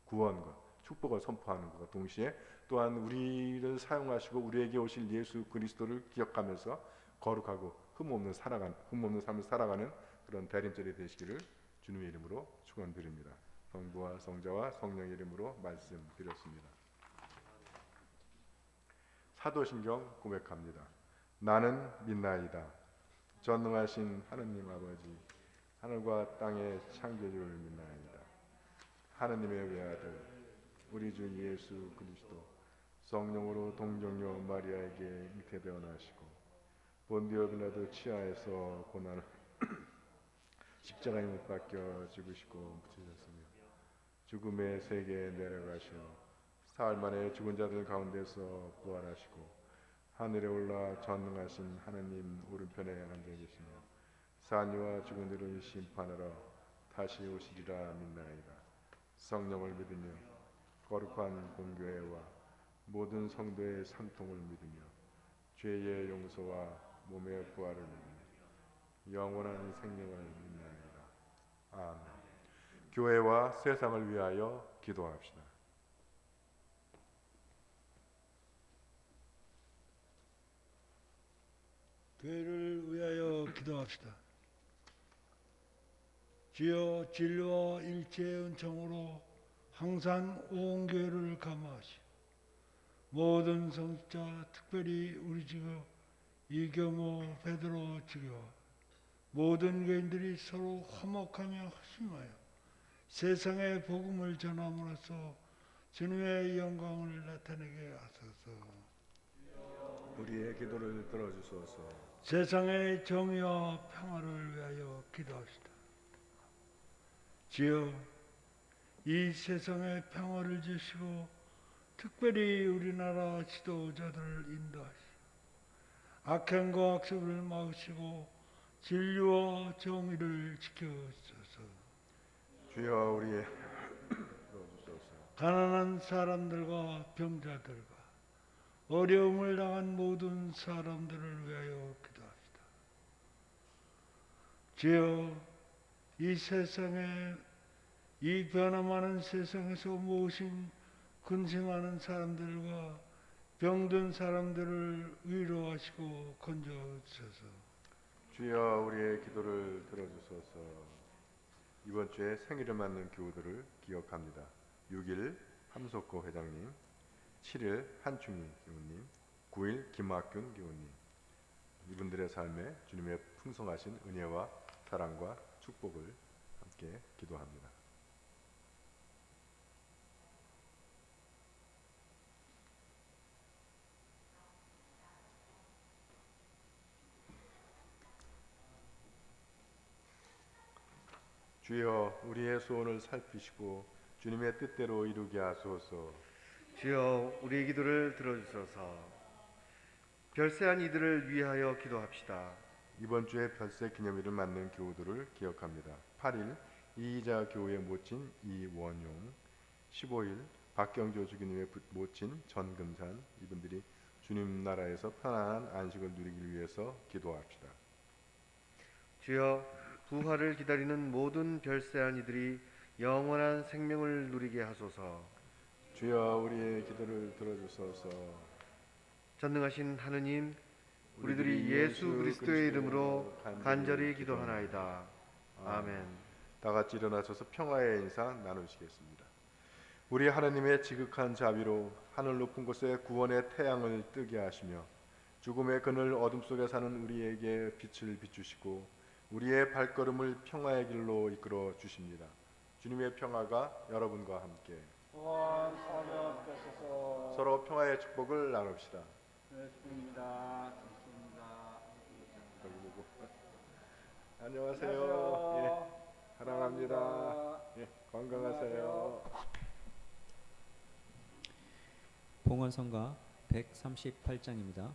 구원과 축복을 선포하는 것과 동시에 또한 우리를 사용하시고 우리에게 오실 예수 그리스도를 기억하면서 거룩하고 흠없는 삶을 살아가는 그런 대림절이 되시기를 주님의 이름으로 축원드립니다. 성부와 성자와 성령의 이름으로 말씀드렸습니다. 사도신경 고백합니다. 나는 믿나이다. 전능하신 하느님 아버지, 하늘과 땅의 창조주를 믿나이다. 하느님의 외아들 우리 주 예수 그리스도 성령으로 동정녀 마리아에게 잉태되어 나시고 본디오 빌라도 치하에서 고난을 십자가에 못 박혀 죽으시고 묻히셨으며 죽음의 세계에 내려가시어 사흘 만에 죽은 자들 가운데서 부활하시고 하늘에 올라 전능하신 하느님 오른편에 앉아 계시며 산이와 죽은 이를 심판하러 다시 오시리라 믿나이다. 성령을 믿으며 거룩한 공교회와 모든 성도의 상통을 믿으며 죄의 용서와 몸의 부활을 믿으며 영원한 생명을 믿나이다. 아멘. 교회와 세상을 위하여 기도합시다. 교회를 위하여 기도합시다. 주여, 진리와 일체의 은총으로 항상 온 교회를 감화하시고 모든 성자, 특별히 우리 지금 이경호, 베드로 지교와 모든 교인들이 서로 화목하며 합심하여 세상의 복음을 전함으로써 주님의 영광을 나타내게 하소서. 우리의 기도를 들어주소서. 세상의 정의와 평화를 위하여 기도합시다. 주여, 이 세상에 평화를 주시고 특별히 우리나라 지도자들을 인도하시고 악행과 악습을 막으시고 진리와 정의를 지켜주소서. 주여, 우리의 들어주소서. 가난한 사람들과 병자들과 어려움을 당한 모든 사람들을 위하여 기도합시다. 주여, 이 세상에 이 변화많은 세상에서 모신 근심하는 사람들과 병든 사람들을 위로하시고 건져주소서. 주여, 우리의 기도를 들어주소서. 이번 주에 생일을 맞는 교우들을 기억합니다. 6일 함석호 회장님, 7일 한충희 교우님, 9일 김학균 교우님. 이분들의 삶에 주님의 풍성하신 은혜와 사랑과 축복을 함께 기도합니다. 주여, 우리의 소원을 살피시고 주님의 뜻대로 이루게 하소서. 주여, 우리의 기도를 들어주소서. 별세한 이들을 위하여 기도합시다. 이번 주에 별세 기념일을 맞는 교우들을 기억합니다. 8일 이희자 교우의 모친 이원용, 15일 박경조 주교님의 모친 전금산. 이분들이 주님 나라에서 편안한 안식을 누리기 위해서 기도합시다. 주여, 부활을 기다리는 모든 별세한 이들이 영원한 생명을 누리게 하소서. 주여 우리의 기도를 들어주소서. 전능하신 하느님, 우리들이 예수 그리스도의 이름으로 간절히 기도하나이다. 아멘. 다 같이 일어나셔서 평화의 인사 나누시겠습니다. 우리 하나님의 지극한 자비로 하늘 높은 곳에 구원의 태양을 뜨게 하시며 죽음의 그늘 어둠 속에 사는 우리에게 빛을 비추시고 우리의 발걸음을 평화의 길로 이끌어 주십니다. 주님의 평화가 여러분과 함께 또한 사면 되소서. 서로 평화의 축복을 나눕시다. 네, 주님입니다. 좋습니다. 안녕하세요. 예, 사랑합니다. 예, 건강하세요. 봉헌성가 138장입니다.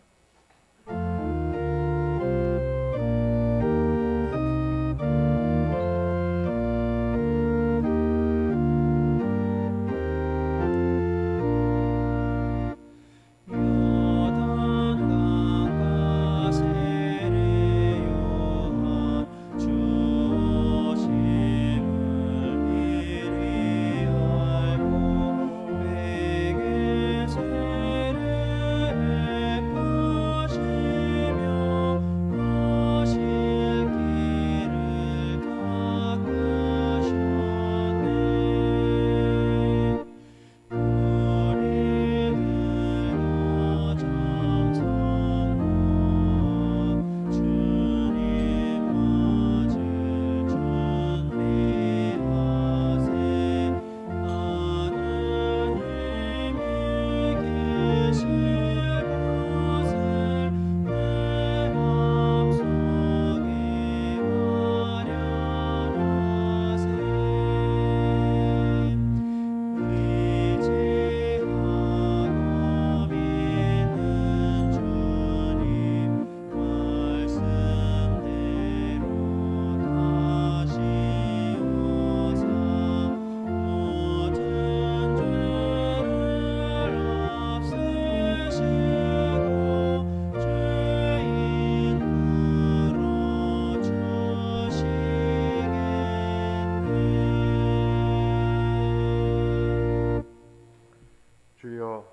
주여,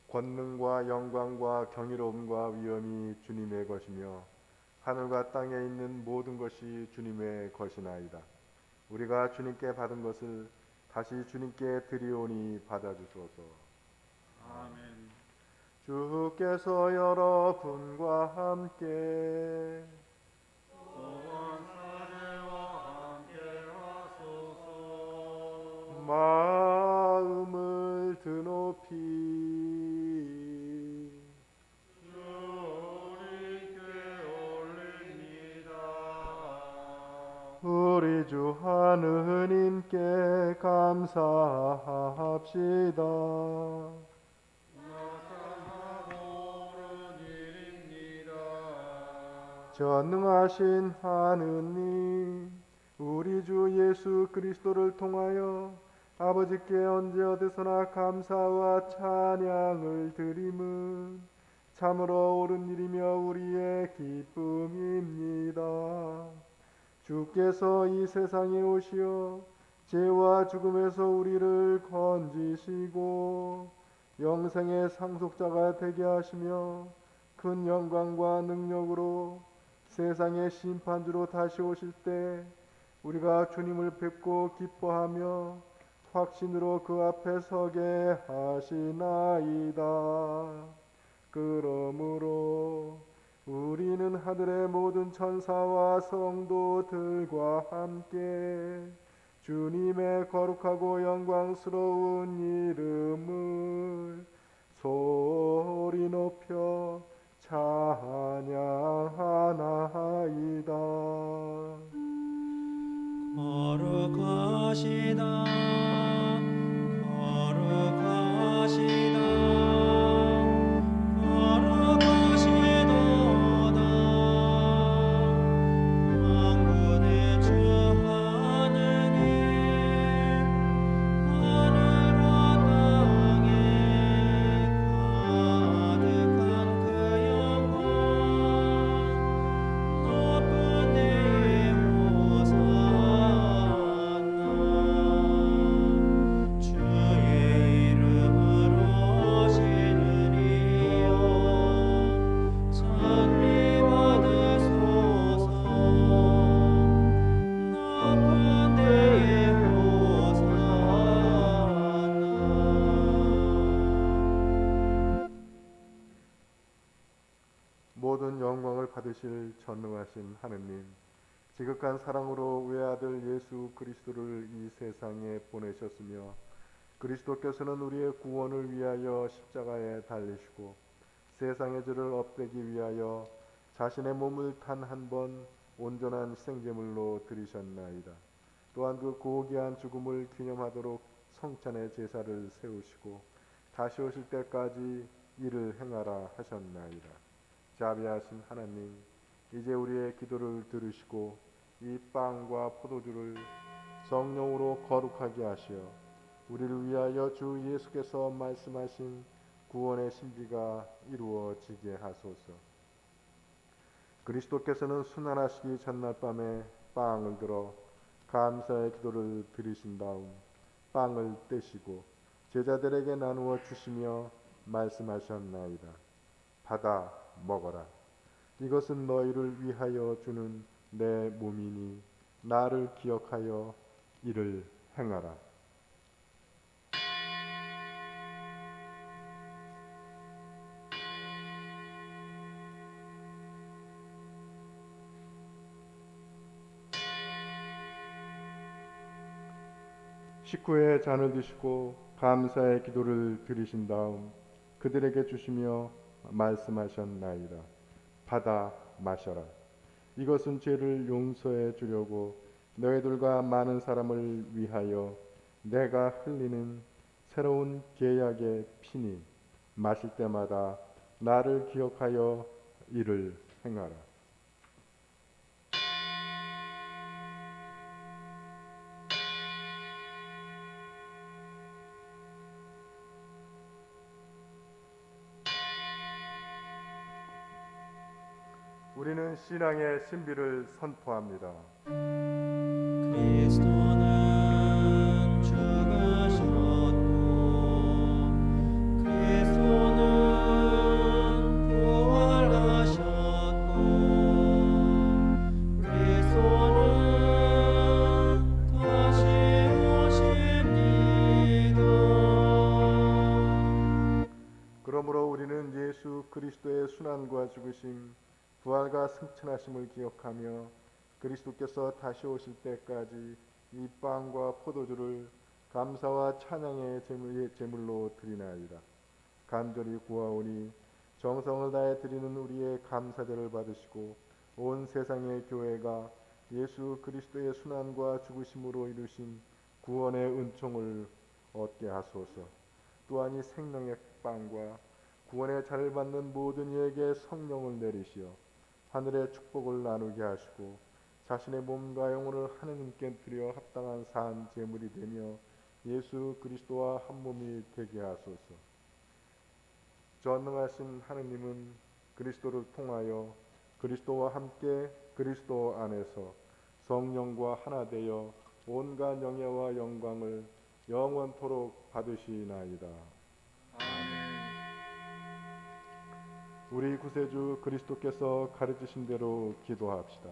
권능과 영광과 경이로움과 위엄이 주님의 것이며 하늘과 땅에 있는 모든 것이 주님의 것이나이다. 우리가 주님께 받은 것을 다시 주님께 드리오니 받아주소서. 아멘. 주께서 여러분과 함께 또한 사제와 함께 하소서. 마음을 드높이 주님께 올립니다. 우리 주 하느님께 감사합시다. 마땅하고 옳은 일입니다. 전능하신 하느님, 우리 주 예수 그리스도를 통하여 아버지께 언제 어디서나 감사와 찬양을 드림은 참으로 옳은 일이며 우리의 기쁨입니다. 주께서 이 세상에 오시어 죄와 죽음에서 우리를 건지시고 영생의 상속자가 되게 하시며 큰 영광과 능력으로 세상의 심판주로 다시 오실 때 우리가 주님을 뵙고 기뻐하며 확신으로 그 앞에 서게 하시나이다. 그러므로 우리는 하늘의 모든 천사와 성도들과 함께 주님의 거룩하고 영광스러운 이름을 소리 높여 찬양하나이다. 거룩하시다 거룩하시다 거룩하시도다 만군의 주 하느님 하늘과 땅에 가득하시도다 모든 영광을 받으실 전능하신 하느님, 지극한 사랑으로 외아들 예수 그리스도를 이 세상에 보내셨으며 그리스도께서는 우리의 구원을 위하여 십자가에 달리시고 세상의 죄를 없애기 위하여 자신의 몸을 단 한 번 온전한 생제물로 드리셨나이다. 또한 그 고귀한 죽음을 기념하도록 성찬의 제사를 세우시고 다시 오실 때까지 이를 행하라 하셨나이다. 자비하신 하나님, 이제 우리의 기도를 들으시고 이 빵과 포도주를 성령으로 거룩하게 하시어 우리를 위하여 주 예수께서 말씀하신 구원의 신비가 이루어지게 하소서. 그리스도께서는 순환하시기 전날 밤에 빵을 들어 감사의 기도를 드리신 다음 빵을 떼시고 제자들에게 나누어 주시며 말씀하셨나이다. 받아 먹어라. 이것은 너희를 위하여 주는 내 몸이니 나를 기억하여 이를 행하라. 식후에 잔을 드시고 감사의 기도를 드리신 다음 그들에게 주시며 말씀하셨나이다. 받아 마셔라. 이것은 죄를 용서해 주려고 너희들과 많은 사람을 위하여 내가 흘리는 새로운 계약의 피니 마실 때마다 나를 기억하여 이를 행하라. 우리는 신앙의 신비를 선포합니다. 그리스도는 죽으셨고 그리스도는 부활하셨고 그리스도는 다시 오십니다. 그러므로 우리는 예수 그리스도의 순환과 죽으심, 부활과 승천하심을 기억하며 그리스도께서 다시 오실 때까지 이 빵과 포도주를 감사와 찬양의 제물로 드리나이다. 간절히 구하오니 정성을 다해 드리는 우리의 감사제를 받으시고 온 세상의 교회가 예수 그리스도의 순환과 죽으심으로 이루신 구원의 은총을 얻게 하소서. 또한 이 생명의 빵과 구원의 잔을 받는 모든 이에게 성령을 내리시어 하늘의 축복을 나누게 하시고 자신의 몸과 영혼을 하느님께 드려 합당한 산 제물이 되며 예수 그리스도와 한 몸이 되게 하소서. 전능하신 하느님은 그리스도를 통하여 그리스도와 함께 그리스도 안에서 성령과 하나 되어 온갖 영예와 영광을 영원토록 받으시나이다. 우리 구세주 그리스도께서 가르치신 대로 기도합시다.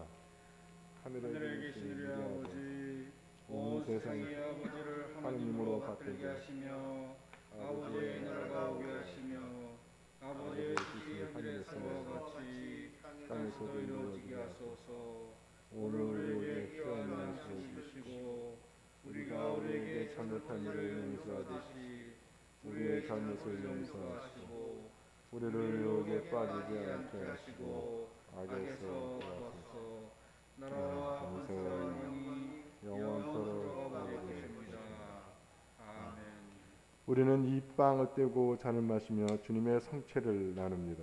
하늘에 계신 우리 아버지, 온 세상의 아버지를 하느님으로 받들게 하시며 아버지의 나라가 오게 하시며 아버지의 뜻이 하늘에서와 같이 땅에서도 이루어지게 하소서. 오늘 우리에게 필요한 양식을 주시고 우리가 우리에게 잘못한 일을 용서하듯이 우리의 잘못을 용서하시고 우리를 유혹에 빠지지 않게 하시고 악에서 구하소서. 나라와 권세와 영원토록 아버지입니다. 아멘. 우리는 이 빵을 떼고 잔을 마시며 주님의 성체를 나눕니다.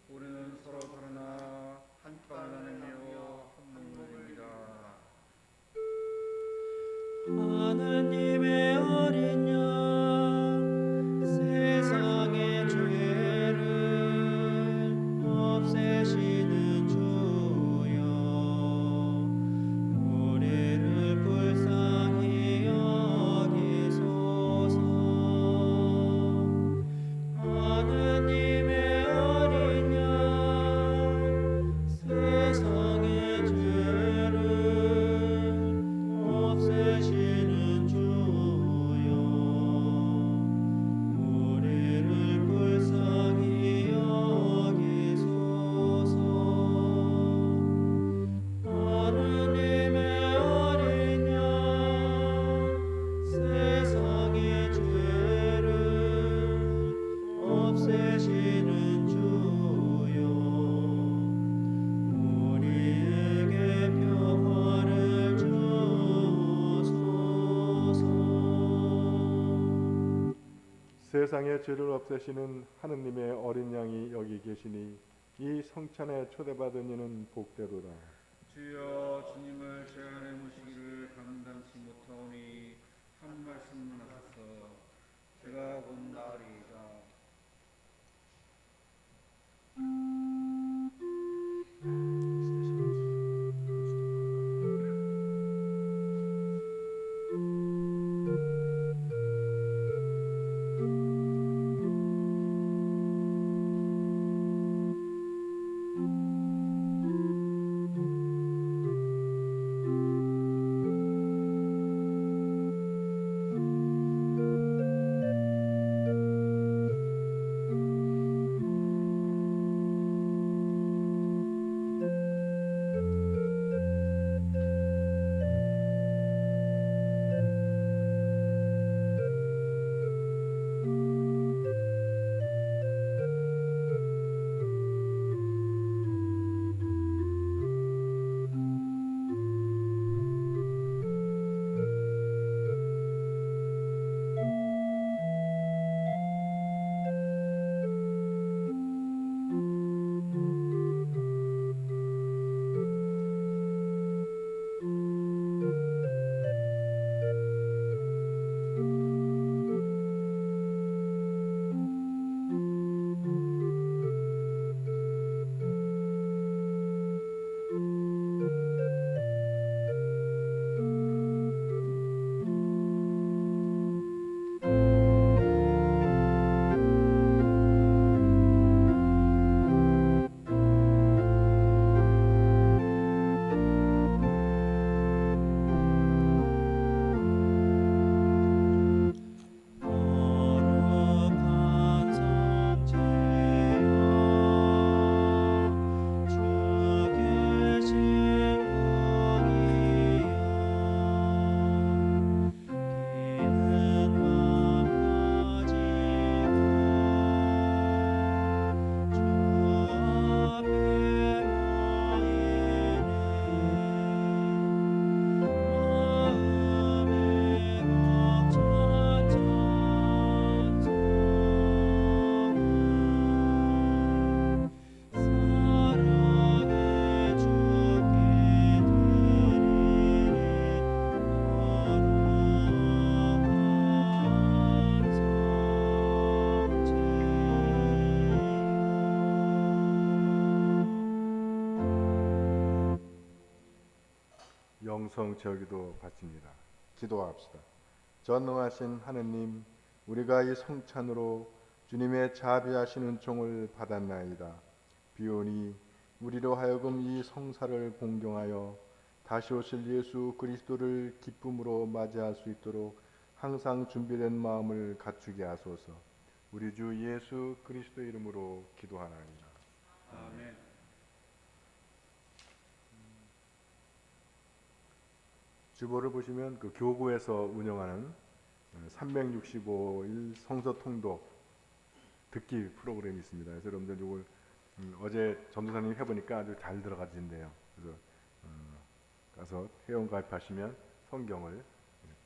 우리는 서로 다르나 한 빵을 나누며 한 몸입니다. 하느님의 어린 양 세상의 죄를 없애시는 주여 우리를 불쌍히 여기소서. 하느님의 어린 양 세상의 죄를 없애시는 주여 세상의 죄를 없애시는 하느님의 어린 양이 여기 계시니 이 성찬에 초대받은 이는 복되도다. 주여 주님을 제 안에 모시기를 감당치 못하오니 한 말씀 하소서. 제가 곧 나으리이다. 거룩한 성체여 주 계신 분이여 기는 맘 가지고 주 앞에 영성 제기도 바칩니다. 기도합시다. 전능하신 하느님, 우리가 이 성찬으로 주님의 자비하신 은총을 받았나이다. 비오니 우리로 하여금 이 성사를 공경하여 다시 오실 예수 그리스도를 기쁨으로 맞이할 수 있도록 항상 준비된 마음을 갖추게 하소서. 우리 주 예수 그리스도 이름으로 기도하나이다. 아멘. 주보를 보시면 그 교구에서 운영하는 365일 성서 통독 듣기 프로그램이 있습니다. 그래서 여러분들 이걸 어제 전도사님이 해보니까 아주 잘 들어가진대요. 그래서 가서 회원 가입하시면 성경을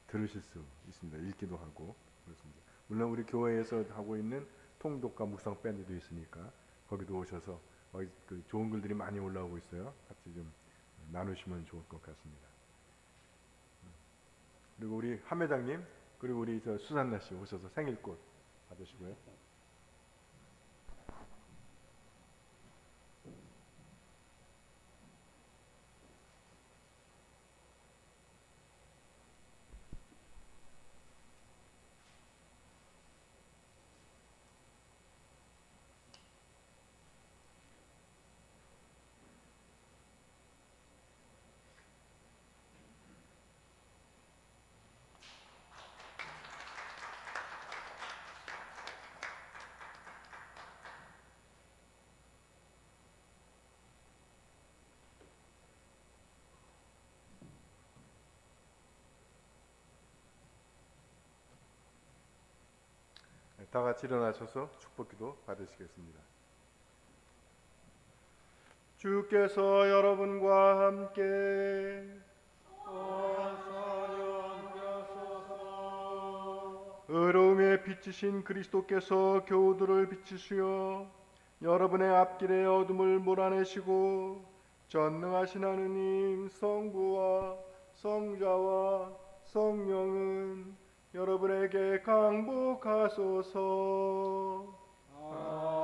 들으실 수 있습니다. 읽기도 하고 그렇습니다. 물론 우리 교회에서 하고 있는 통독과 묵상 밴드도 있으니까 거기도 오셔서 그 좋은 글들이 많이 올라오고 있어요. 같이 좀 나누시면 좋을 것 같습니다. 그리고 우리 함 회장님 그리고 우리 수산나 씨 오셔서 생일꽃 받으시고요. 다 같이 일어나셔서 축복기도 받으시겠습니다. 주께서 여러분과 함께 의로움에 비치신 그리스도께서 교우들을 비치시어 여러분의 앞길의 어둠을 몰아내시고 전능하신 하느님 성부와 성자와 성령은 여러분에게 강복하소서. 아멘.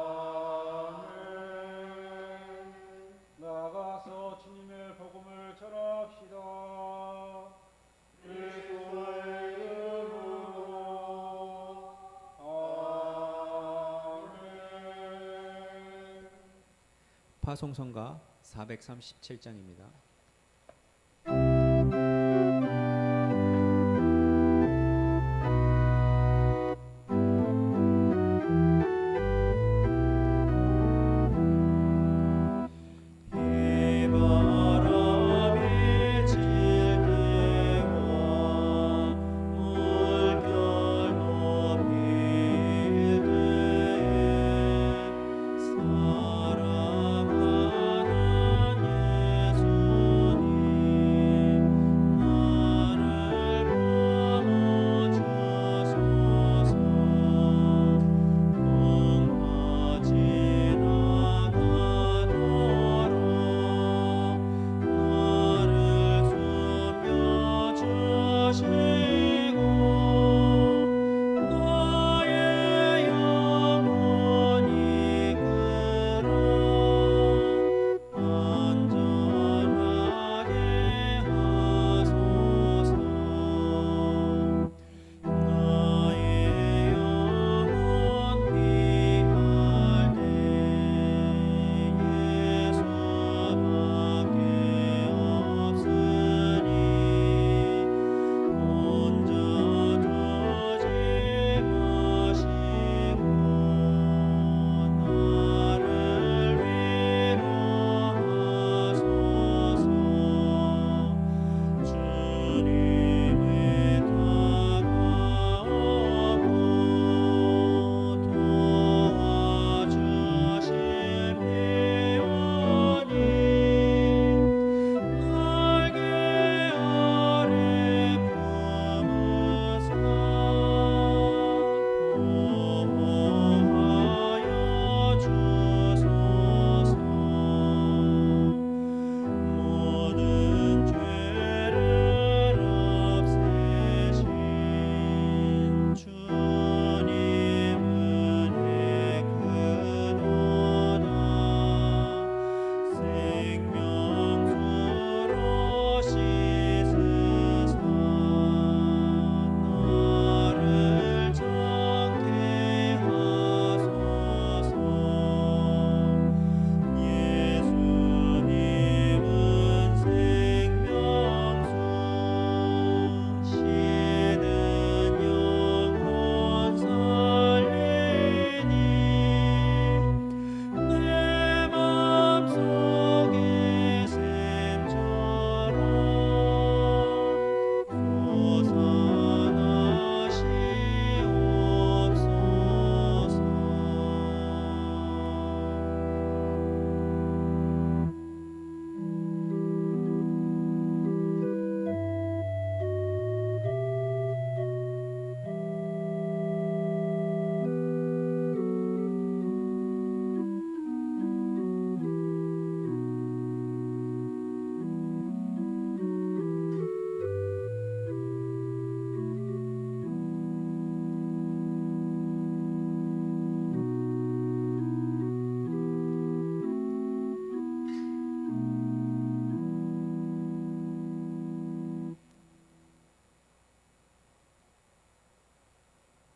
나가서 주님의 복음을 전합시다. 그리스도의 이름으로. 아멘. 파송성가 437장입니다.